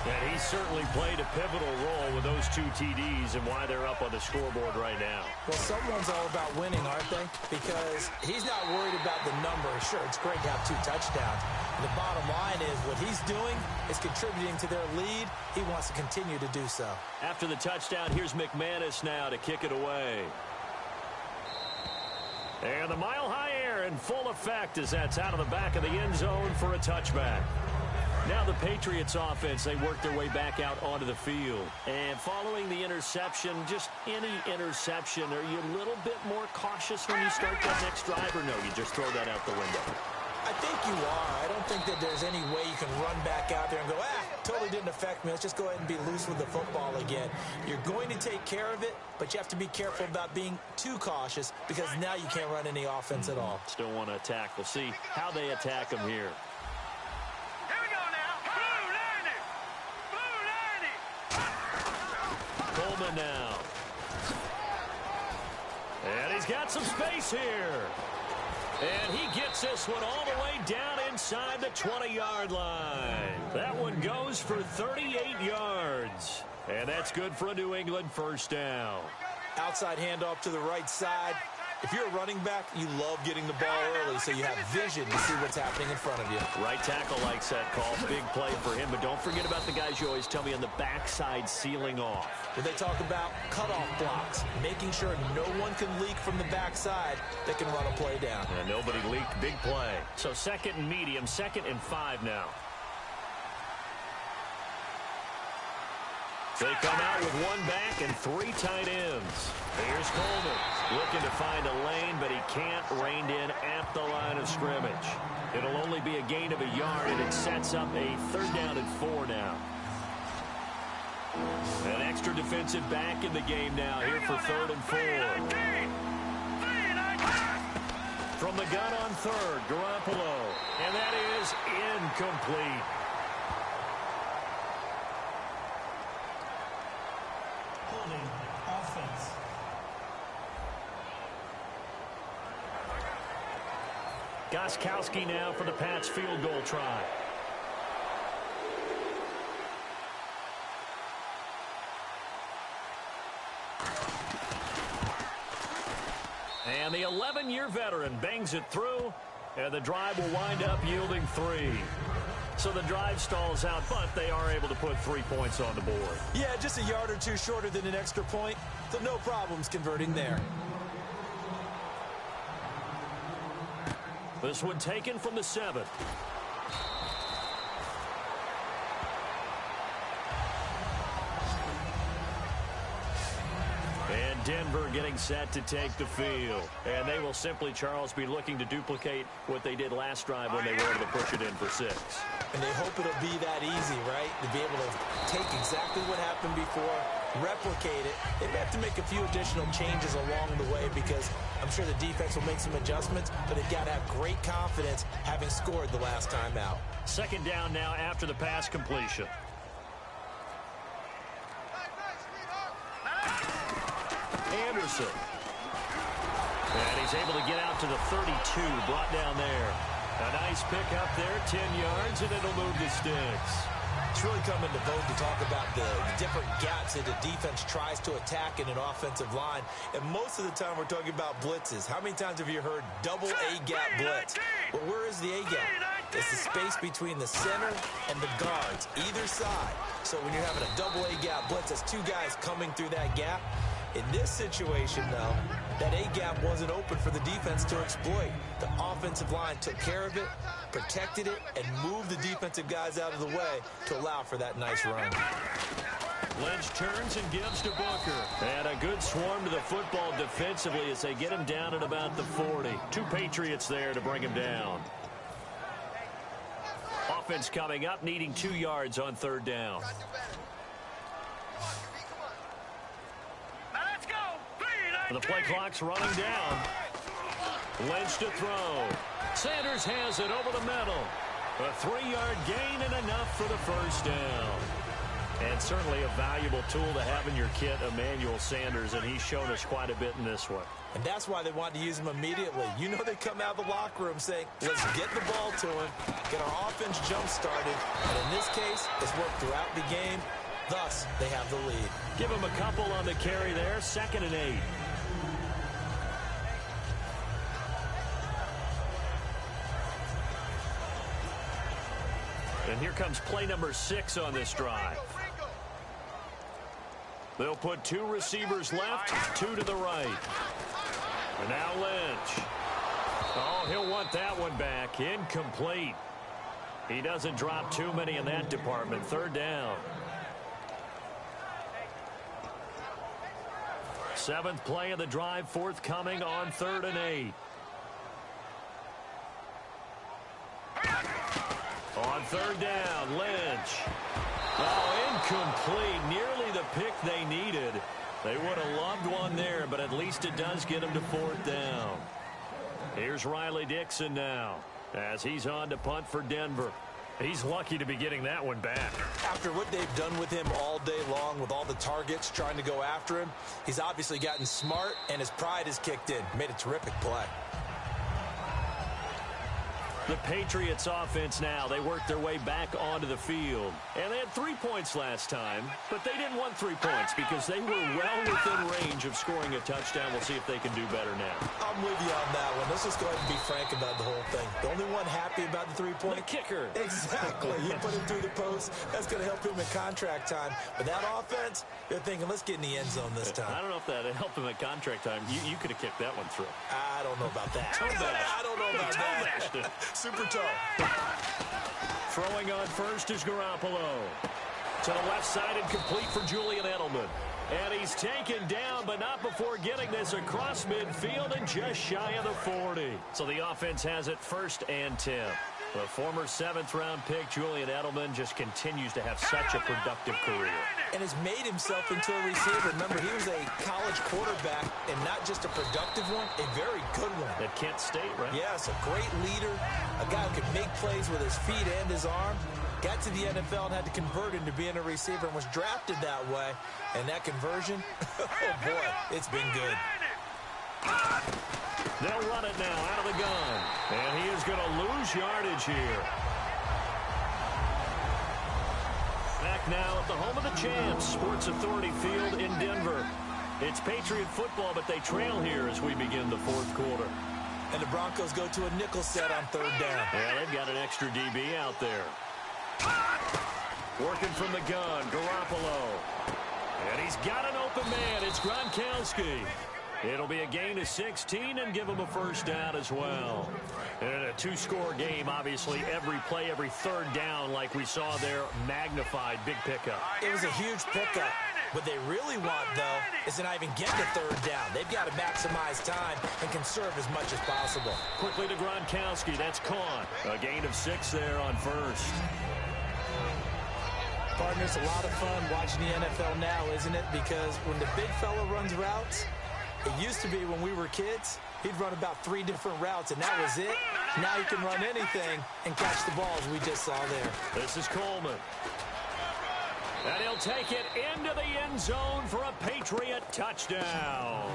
And he certainly played a pivotal role with those 2 TDs and why they're up on the scoreboard right now. Well, someone's all about winning, aren't they? Because he's not worried about the number. Sure, it's great to have 2 touchdowns. And the bottom line is what he's doing is contributing to their lead. He wants to continue to do so. After the touchdown, here's McManus now to kick it away. And the mile-high air in full effect as that's out of the back of the end zone for a touchback. Now the Patriots offense, they work their way back out onto the field. And following the interception, just any interception, are you a little bit more cautious when you start that next drive, or no, you just throw that out the window? I think you are. I don't think that there's any way you can run back out there and go, totally didn't affect me. Let's just go ahead and be loose with the football again. You're going to take care of it, but you have to be careful about being too cautious because now you can't run any offense at all. Still want to attack. We'll see how they attack them here. Coleman now. And he's got some space here. And he gets this one all the way down inside the 20-yard line. That one goes for 38 yards. And that's good for a New England first down. Outside handoff to the right side. If you're a running back, you love getting the ball early so you have vision to see what's happening in front of you. Right tackle likes that call. Big play for him. But don't forget about the guys you always tell me on the backside sealing off. When they talk about cutoff blocks, making sure no one can leak from the backside that can run a play down. And nobody leaked. Big play. So 2nd and medium, 2nd and 5 now. They come out with 1 back and 3 tight ends. Here's Coleman looking to find a lane, but he can't rein in at the line of scrimmage. It'll only be a gain of 1 yard, and it sets up a 3rd down and 4 now. An extra defensive back in the game now here for 3rd and 4. From the gun on 3rd, Garoppolo. And that is incomplete. Holding offense. Gostkowski now for the Pats field goal try. And the 11-year veteran bangs it through, and the drive will wind up yielding 3. So the drive stalls out, but they are able to put 3 points on the board. Yeah, just a yard or 2 shorter than an extra point, so no problems converting there. This one taken from the 7. And Denver getting set to take the field. And they will simply, Charles, be looking to duplicate what they did last drive when they were able to push it in for 6. And they hope it'll be that easy, right? To be able to take exactly what happened before, replicate it. They may have to make a few additional changes along the way because I'm sure the defense will make some adjustments, but they've got to have great confidence having scored the last time out. 2nd down now after the pass completion. Anderson. And he's able to get out to the 32, brought down there. A nice pick up there, 10 yards, and it'll move the sticks. It's really come into vogue to talk about the different gaps that the defense tries to attack in an offensive line. And most of the time we're talking about blitzes. How many times have you heard double A-gap blitz? Well, where is the A-gap? It's the space between the center and the guards, either side. So when you're having a double A-gap blitz, that's two guys coming through that gap. In this situation, though, that A-gap wasn't open for the defense to exploit. The offensive line took care of it, protected it, and moved the defensive guys out of the way to allow for that nice run. Lynch turns and gives to Booker. And a good swarm to the football defensively as they get him down at about the 40. Two Patriots there to bring him down. Offense coming up, needing 2 yards on third down. The play clock's running down. Lynch to throw. Sanders has it over the middle. A 3-yard gain and enough for the first down. And certainly a valuable tool to have in your kit, Emmanuel Sanders, and he's shown us quite a bit in this one. And that's why they want to use him immediately. You know they come out of the locker room saying, let's get the ball to him, get our offense jump-started. And in this case, it's worked throughout the game. Thus, they have the lead. Give him a couple on the carry there, 2nd and 8. And here comes play number 6 on this drive. They'll put 2 receivers left, 2 to the right. And now Lynch. Oh, he'll want that one back. Incomplete. He doesn't drop too many in that department. 3rd down. 7th play of the drive, forthcoming on 3rd and 8. On 3rd down, Lynch. Oh, incomplete. Nearly the pick they needed. They would have loved one there, but at least it does get them to 4th down. Here's Riley Dixon now as he's on to punt for Denver. He's lucky to be getting that one back. After what they've done with him all day long with all the targets trying to go after him, he's obviously gotten smart and his pride has kicked in. Made a terrific play. The Patriots offense now, they work their way back onto the field. And they had 3 points last time, but they didn't want 3 points because they were well within range of scoring a touchdown. We'll see if they can do better now. I'm with you on that one. Let's just go ahead and be frank about the whole thing. The only one happy about the 3-point? The kicker. Exactly. You put him through the post. That's going to help him in contract time. But that offense, they're thinking, let's get in the end zone this time. I don't know if that helped him at contract time. You could have kicked that one through. I don't know about that. I don't know about that. Super tough. Throwing on first is Garoppolo. To the left side and complete for Julian Edelman. And he's taken down, but not before getting this across midfield and just shy of the 40. So the offense has it 1st and 10. The former 7th-round pick, Julian Edelman, just continues to have such a productive career. And has made himself into a receiver. Remember, he was a college quarterback, and not just a productive one, a very good one. At Kent State, right? Yes, a great leader, a guy who could make plays with his feet and his arm. Got to the NFL and had to convert into being a receiver and was drafted that way. And that conversion, oh boy, it's been good. They'll run it now out of the gun. And he is going to lose yardage here. Back now at the home of the champs, Sports Authority Field in Denver. It's Patriot football, but they trail here as we begin the 4th quarter. And the Broncos go to a nickel set on 3rd down. Yeah, they've got an extra DB out there. Working from the gun, Garoppolo. And he's got an open man. It's Gronkowski. It'll be a gain of 16 and give him a 1st down as well. And in a 2-score game, obviously, every play, every 3rd down, like we saw there, magnified, big pickup. It was a huge pickup. What they really want, though, is to not even get to 3rd down. They've got to maximize time and conserve as much as possible. Quickly to Gronkowski. That's Kahn. A gain of 6 there on 1st. Partner, it's a lot of fun watching the NFL now, isn't it? Because when the big fella runs routes, it used to be when we were kids, he'd run about 3 different routes, and that was it. Now he can run anything and catch the balls we just saw there. This is Coleman. And he'll take it into the end zone for a Patriot touchdown.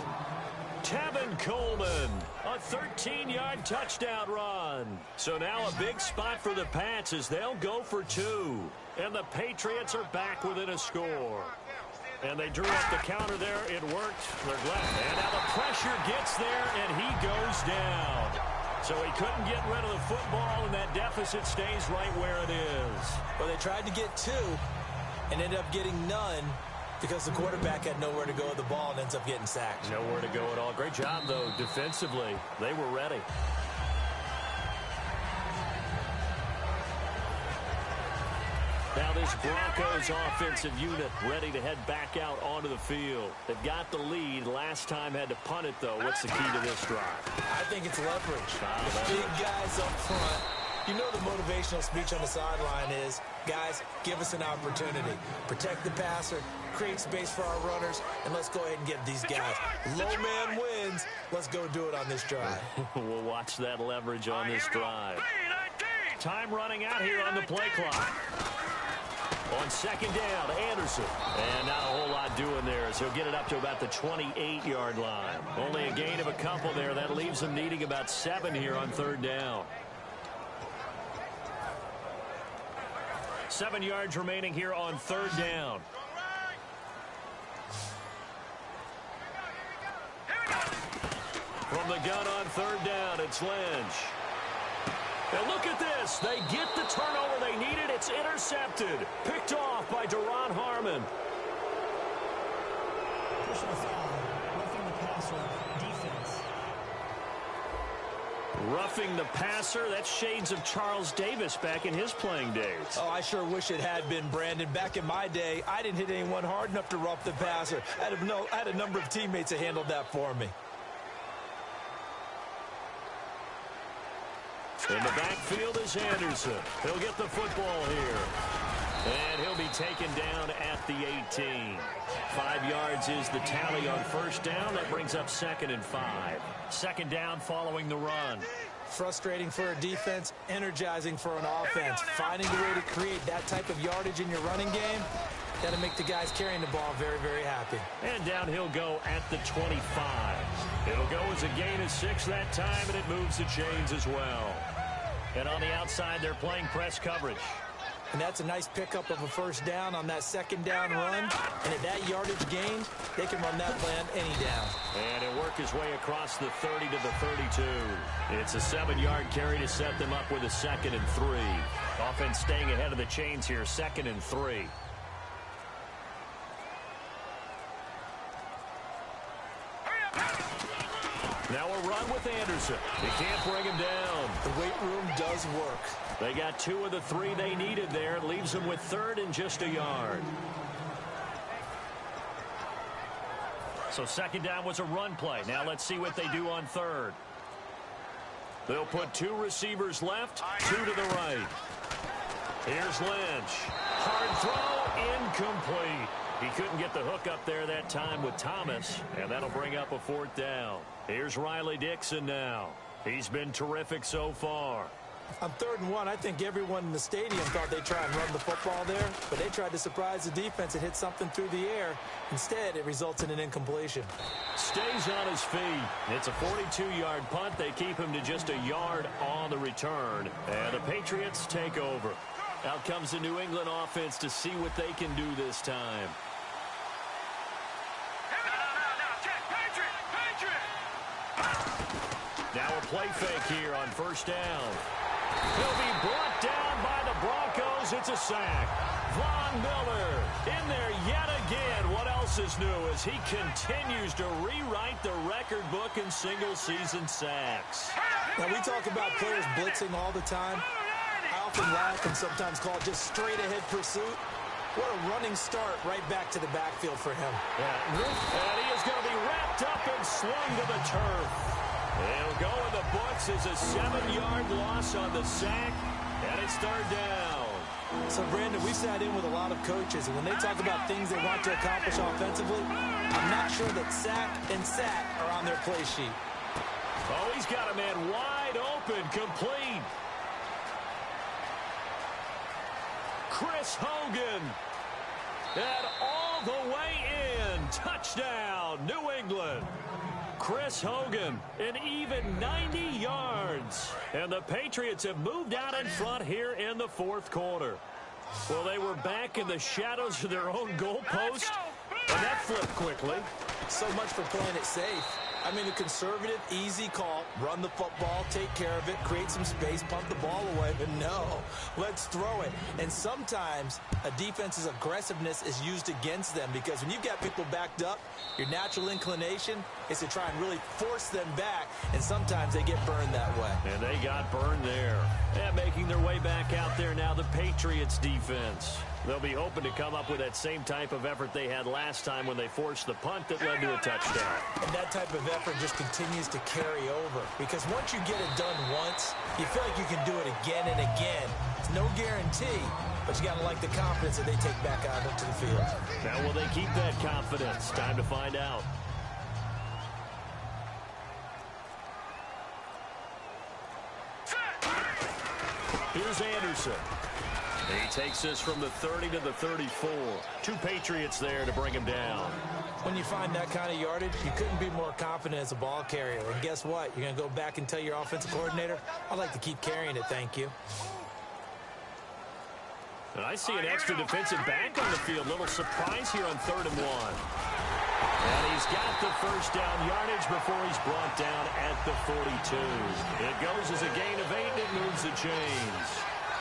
Tevin Coleman, a 13-yard touchdown run. So now a big spot for the Pats as they'll go for 2. And the Patriots are back within a score. And they drew up the counter there. It worked. They're glad. And now the pressure gets there, and he goes down. So he couldn't get rid of the football, and that deficit stays right where it is. Well, they tried to get 2 and ended up getting none because the quarterback had nowhere to go with the ball and ends up getting sacked. Nowhere to go at all. Great job, though, defensively. They were ready. Now this Broncos offensive unit ready to head back out onto the field. They've got the lead. Last time had to punt it, though. What's the key to this drive? I think it's leverage. The big guys up front. You know the motivational speech on the sideline is, guys, give us an opportunity. Protect the passer, create space for our runners, and let's go ahead and get these guys. Low man wins. Let's go do it on this drive. We'll watch that leverage on this drive. Time running out here on the play clock. On second down, Anderson. And not a whole lot doing there as he'll get it up to about the 28-yard line. Only a gain of a couple there. That leaves him needing about 7 here on third down. 7 yards remaining here on third down. From the gun on third down, it's Lynch. And look at this. They get the turnover they needed. It's intercepted. Picked off by Duron Harmon. Personal foul. Roughing the passer. Defense. Roughing the passer. That's shades of Charles Davis back in his playing days. Oh, I sure wish it had been, Brandon. Back in my day, I didn't hit anyone hard enough to rough the passer. I had a number of teammates that handled that for me. In the backfield is Anderson. He'll get the football here. And he'll be taken down at the 18. 5 yards is the tally on first down. That brings up 2nd and 5. Second down following the run. Frustrating for a defense, energizing for an offense. Finding a way to create that type of yardage in your running game, got to make the guys carrying the ball very, very happy. And down he'll go at the 25. It'll go as a gain of 6 that time, and it moves the chains as well. And on the outside, they're playing press coverage. And that's a nice pickup of a first down on that second down run. And at that yardage gain, they can run that plan any down. And he'll work his way across the 30 to the 32. It's a 7-yard carry to set them up with a 2nd and 3. Offense staying ahead of the chains here, 2nd and 3. Now a run with Anderson. They can't bring him down. The weight room does work. They got 2 of the 3 they needed there. It leaves them with 3rd and just a yard. So second down was a run play. Now let's see what they do on third. They'll put 2 receivers left, 2 to the right. Here's Lynch. Hard throw, incomplete. He couldn't get the hook up there that time with Thomas, and that'll bring up a 4th down. Here's Riley Dixon now. He's been terrific so far. On 3rd and 1, I think everyone in the stadium thought they'd try and run the football there, but they tried to surprise the defense and hit something through the air. Instead, it results in an incompletion. Stays on his feet. It's a 42-yard punt. They keep him to just a yard on the return, and the Patriots take over. Out comes the New England offense to see what they can do this time. Now a play fake here on first down. He'll be brought down by the Broncos. It's a sack. Von Miller in there yet again. What else is new as he continues to rewrite the record book in single-season sacks. Now, we talk about players blitzing all the time. I often laugh and sometimes call it just straight-ahead pursuit. What a running start right back to the backfield for him. Yeah, and he is going to be wrapped up and slung to the turf. It'll go in the books as a 7-yard loss on the sack, and it's 3rd down. So, Brandon, we sat in with a lot of coaches, and when they talk about things they want to accomplish offensively, I'm not sure that sack and sack are on their play sheet. Oh, he's got a man wide open, complete. Chris Hogan. And all the way in. Touchdown, New England. Chris Hogan, an even 90 yards. And the Patriots have moved out in front here in the fourth quarter. Well, they were back in the shadows of their own goalpost, and that flipped quickly. So much for playing it safe. I mean, a conservative, easy call, run the football, take care of it, create some space, punt the ball away. But no, let's throw it. And sometimes a defense's aggressiveness is used against them because when you've got people backed up, your natural inclination is to try and really force them back, and sometimes they get burned that way. And they got burned there. And making their way back out there now, the Patriots defense. They'll be hoping to come up with that same type of effort they had last time when they forced the punt that led to a touchdown. And that type of effort just continues to carry over because once you get it done once, you feel like you can do it again and again. It's no guarantee, but you got to like the confidence that they take back out into the field. Now, will they keep that confidence? Time to find out. Here's Anderson. He takes this from the 30 to the 34. Two Patriots there to bring him down. When you find that kind of yardage, you couldn't be more confident as a ball carrier. And guess what? You're going to go back and tell your offensive coordinator, I'd like to keep carrying it, thank you. And I see an extra defensive back on the field. Little surprise here on 3rd and 1. And he's got the first down yardage before he's brought down at the 42. It goes as a gain of 8, and it moves the chains.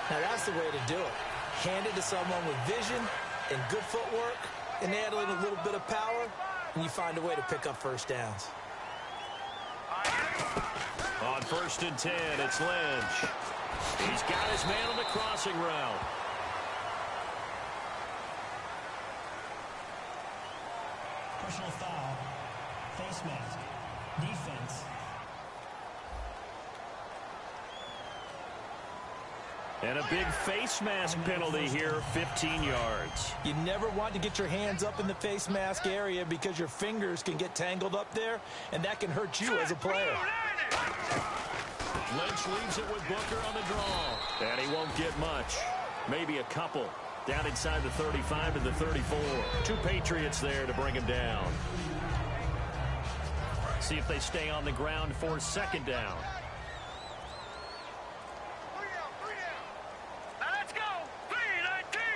Now, that's the way to do it. Hand it to someone with vision and good footwork, and add a little bit of power, and you find a way to pick up first downs. On 1st and 10, it's Lynch. He's got his man on the crossing route. Personal foul. Face mask. Defense. And a big face mask penalty here, 15 yards. You never want to get your hands up in the face mask area because your fingers can get tangled up there, and that can hurt you as a player. Lynch leaves it with Booker on the draw. And he won't get much. Maybe a couple. Down inside the 35 to the 34. Two Patriots there to bring him down. See if they stay on the ground for 2nd down.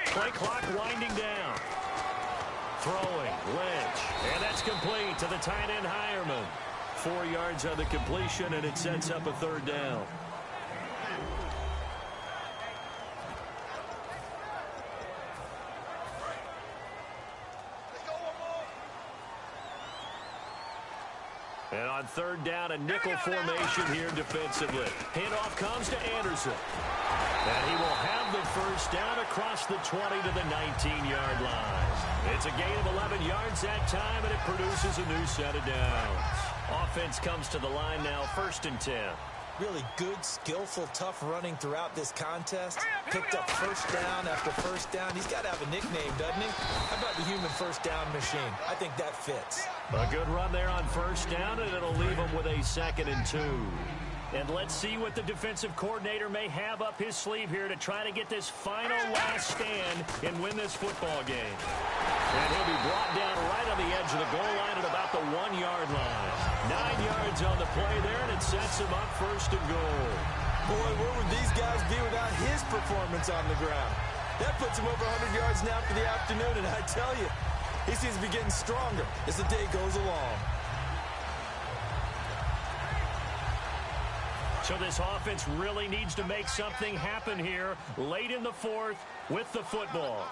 Play clock winding down. Throwing, Lynch. And that's complete to the tight end, Hireman. 4 yards on the completion, and it sets up a 3rd down. And on 3rd down, a nickel formation here defensively. Handoff comes to Anderson. And he will have the first down across the 20 to the 19-yard line. It's a gain of 11 yards that time, and it produces a new set of downs. Offense comes to the line now, 1st and 10. Really good, skillful, tough running throughout this contest. Picked up first down after first down. He's got to have a nickname, doesn't he? How about the human first down machine? I think that fits. A good run there on 1st down, and it'll leave him with a 2nd and 2. And let's see what the defensive coordinator may have up his sleeve here to try to get this final last stand and win this football game. And he'll be brought down right on the edge of the goal line at about the 1-yard line. 9 yards on the play there, and it sets him up 1st and goal. Boy, where would these guys be without his performance on the ground? That puts him over 100 yards now for the afternoon, and I tell you, he seems to be getting stronger as the day goes along. So this offense really needs to make something happen here late in the 4th with the football.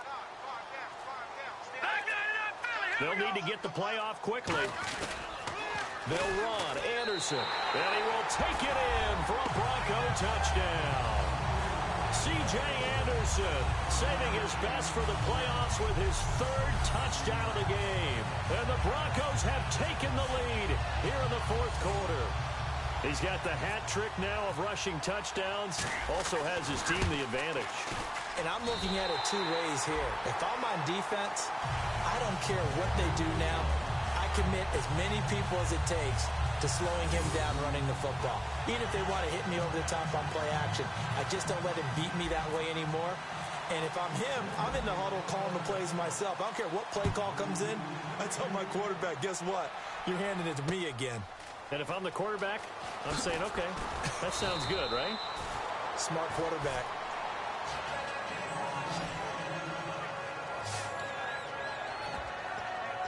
They'll need to get the play off quickly. They'll run. Anderson. And he will take it in for a Bronco touchdown. C.J. Anderson saving his best for the playoffs with his 3rd touchdown of the game. And the Broncos have taken the lead here in the 4th quarter. He's got the hat trick now of rushing touchdowns. Also has his team the advantage. And I'm looking at it 2 ways here. If I'm on defense, I don't care what they do now. I commit as many people as it takes to slowing him down running the football. Even if they want to hit me over the top on play action, I just don't let him beat me that way anymore. And if I'm him, I'm in the huddle calling the plays myself. I don't care what play call comes in. I tell my quarterback, guess what? You're handing it to me again. And if I'm the quarterback, I'm saying, okay, that sounds good, right? Smart quarterback.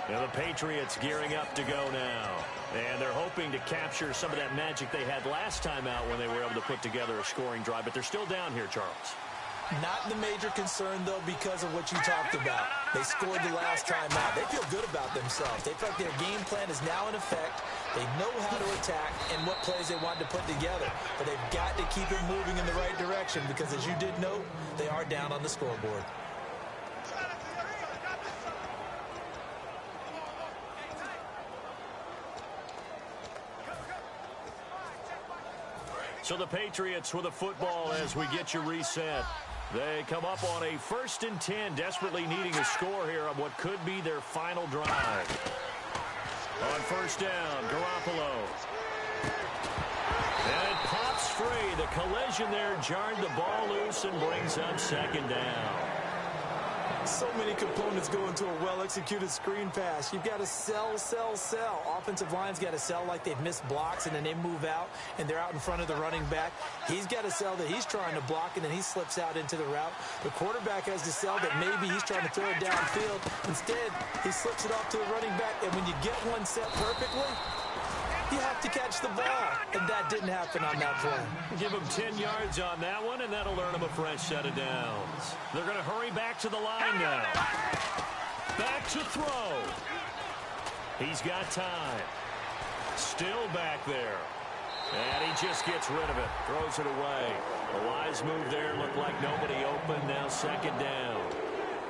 Now the Patriots gearing up to go now. And they're hoping to capture some of that magic they had last time out when they were able to put together a scoring drive. But they're still down here, Charles. Not the major concern, though, because of what you talked about. They scored the last time out. They feel good about themselves. They feel like their game plan is now in effect. They know how to attack and what plays they want to put together. But they've got to keep it moving in the right direction because, as you did note, they are down on the scoreboard. So the Patriots with the football as we get you reset. They come up on a 1st and 10, desperately needing a score here on what could be their final drive. On 1st down, Garoppolo. And it pops free. The collision there jarred the ball loose and brings up 2nd down. So many components go into a well-executed screen pass. You've got to sell, sell, sell. Offensive line's got to sell like they've missed blocks, and then they move out, and they're out in front of the running back. He's got to sell that he's trying to block, and then he slips out into the route. The quarterback has to sell that maybe he's trying to throw it downfield. Instead, he slips it off to the running back, and when you get one set perfectly, you have to catch the ball, and that didn't happen on that play. Give him 10 yards on that one, and that'll earn him a fresh set of downs. They're going to hurry back to the line now. Back to throw. He's got time. Still back there. And he just gets rid of it. Throws it away. A wise move there. Looked like nobody open. Now 2nd down.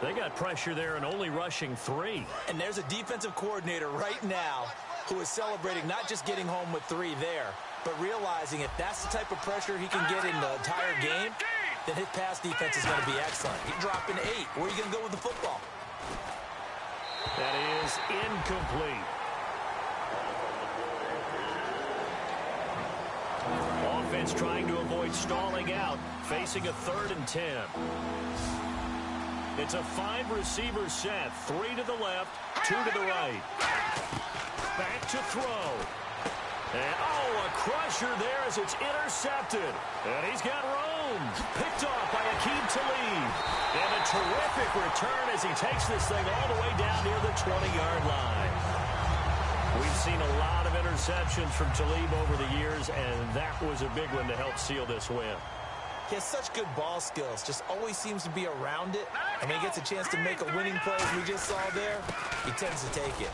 They got pressure there and only rushing 3. And there's a defensive coordinator right now who is celebrating not just getting home with 3 there, but realizing if that's the type of pressure he can get in the entire game, then his pass defense is going to be excellent. He's dropping 8. Where are you going to go with the football? That is incomplete. Offense trying to avoid stalling out, facing a 3rd and 10. It's a 5-receiver set, 3 to the left, 2 to the right. Back to throw. And, a crusher there as it's intercepted. And he's got room. Picked off by Akeem Talib. And a terrific return as he takes this thing all the way down near the 20-yard line. We've seen a lot of interceptions from Talib over the years, and that was a big one to help seal this win. He has such good ball skills, just always seems to be around it. And when he gets a chance to make a winning play, as we just saw there, he tends to take it.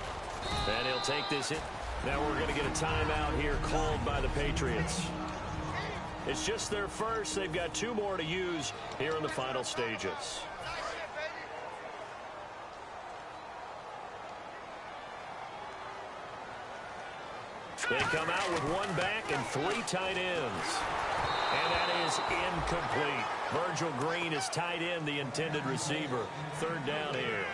And he'll take this in. Now we're going to get a timeout here called by the Patriots. It's just their first. They've got 2 more to use here in the final stages. They come out with 1 back and 3 tight ends. And that is incomplete. Virgil Green is tight end, the intended receiver. 3rd down here.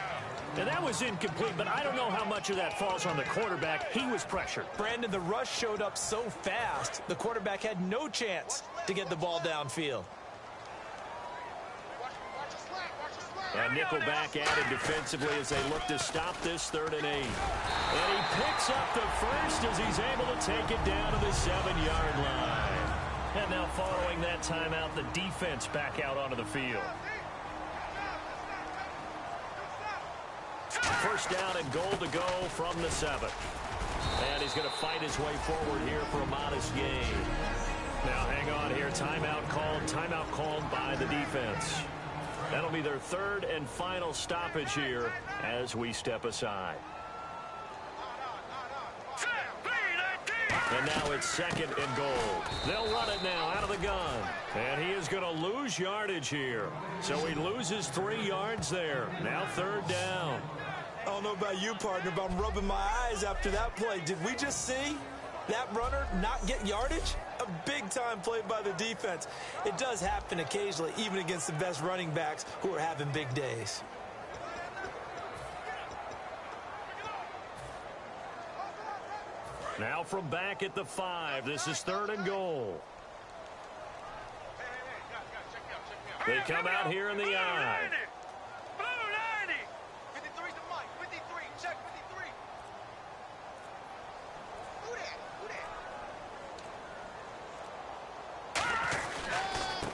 And that was incomplete, but I don't know how much of that falls on the quarterback. He was pressured. Brandon, the rush showed up so fast, the quarterback had no chance to get the ball downfield. And nickelback added defensively as they look to stop this 3rd and 8. And he picks up the first as he's able to take it down to the 7-yard line. And now following that timeout, the defense back out onto the field. 1st down and goal to go from the 7. And he's going to fight his way forward here for a modest gain. Now hang on here. Timeout called by the defense. That'll be their 3rd and final stoppage here as we step aside. And now it's 2nd and goal. They'll run it now out of the gun. And he is going to lose yardage here. So he loses 3 yards there. Now 3rd down. I don't know about you, partner, but I'm rubbing my eyes after that play. Did we just see that runner not get yardage? A big-time play by the defense. It does happen occasionally, even against the best running backs who are having big days. Now from back at the 5, this is 3rd and goal. They come out here in the I.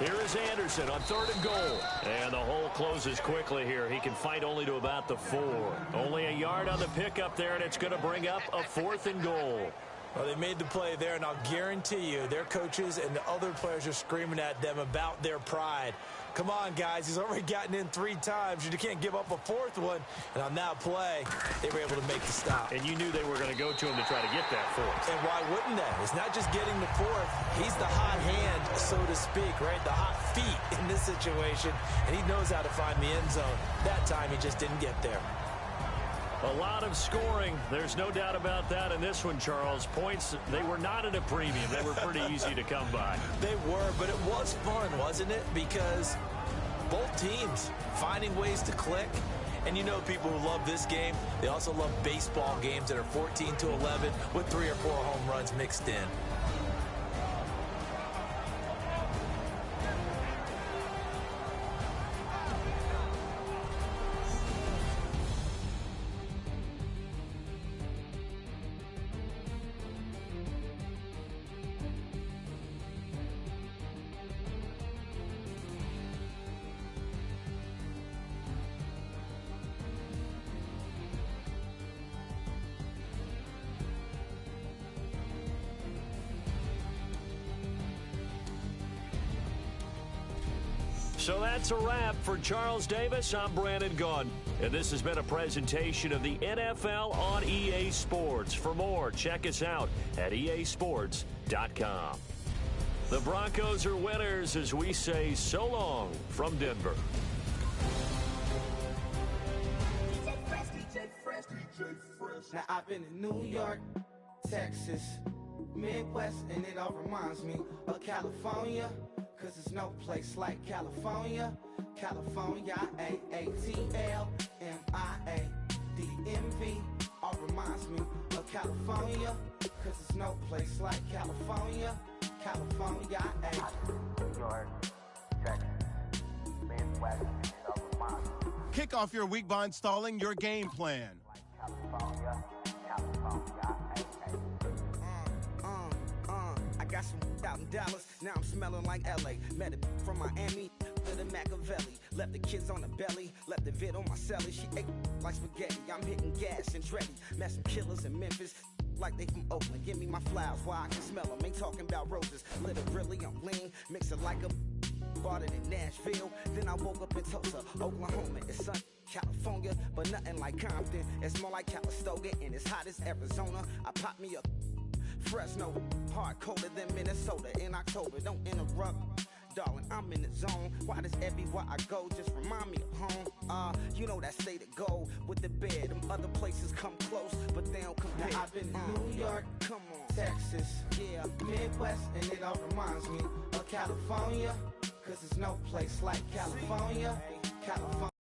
Here is Anderson on 3rd and goal. And the hole closes quickly here. He can fight only to about the 4. Only a yard on the pickup there, and it's going to bring up a 4th and goal. Well, they made the play there, and I'll guarantee you their coaches and the other players are screaming at them about their pride. Come on, guys. He's already gotten in 3 times. You can't give up a 4th one. And on that play, they were able to make the stop. And you knew they were going to go to him to try to get that 4th. And why wouldn't they? It's not just getting the 4th. He's the hot hand, so to speak, right? The hot feet in this situation. And he knows how to find the end zone. That time, he just didn't get there. A lot of scoring. There's no doubt about that in this one, Charles. Points, they were not at a premium. They were pretty easy to come by. They were, but it was fun, wasn't it? Because both teams finding ways to click. And you know people who love this game, they also love baseball games that are 14-11 with 3 or 4 home runs mixed in. So that's a wrap for Charles Davis. I'm Brandon Gaudin, and this has been a presentation of the NFL on EA Sports. For more, check us out at easports.com. The Broncos are winners as we say so long from Denver. Now I've been in New York, Texas, Midwest, and it all reminds me of California. Cause there's no place like California. California, A-A-T-L-M-I-A-D-M-V. All reminds me of California. Cause there's no place like California. California, New York, Texas, Midwest, it all reminds me. Kick off your week by installing your game plan. California, I got some out in Dallas, now I'm smelling like LA. Met it from Miami to the Machiavelli. Left the kids on the belly, left the vid on my celly. She ate like spaghetti, I'm hitting gas and Dreddy. Met some killers in Memphis, like they from Oakland. Give me my flowers while I can smell them. Ain't talking about roses, literally I'm lean. Mix it like a bought it in Nashville. Then I woke up in Tulsa, Oklahoma. It's sun, California, but nothing like Compton. It's more like Calistoga, and it's hot as Arizona. I pop me up Fresno, hard colder than Minnesota in October. Don't interrupt, darling, I'm in the zone. Why does everywhere I go just remind me of home? You know that state of gold with the bed. Them other places come close, but they don't compare. Now I've been in New York, come on, Texas, yeah, Midwest, and it all reminds me of California. Cause there's no place like California. California.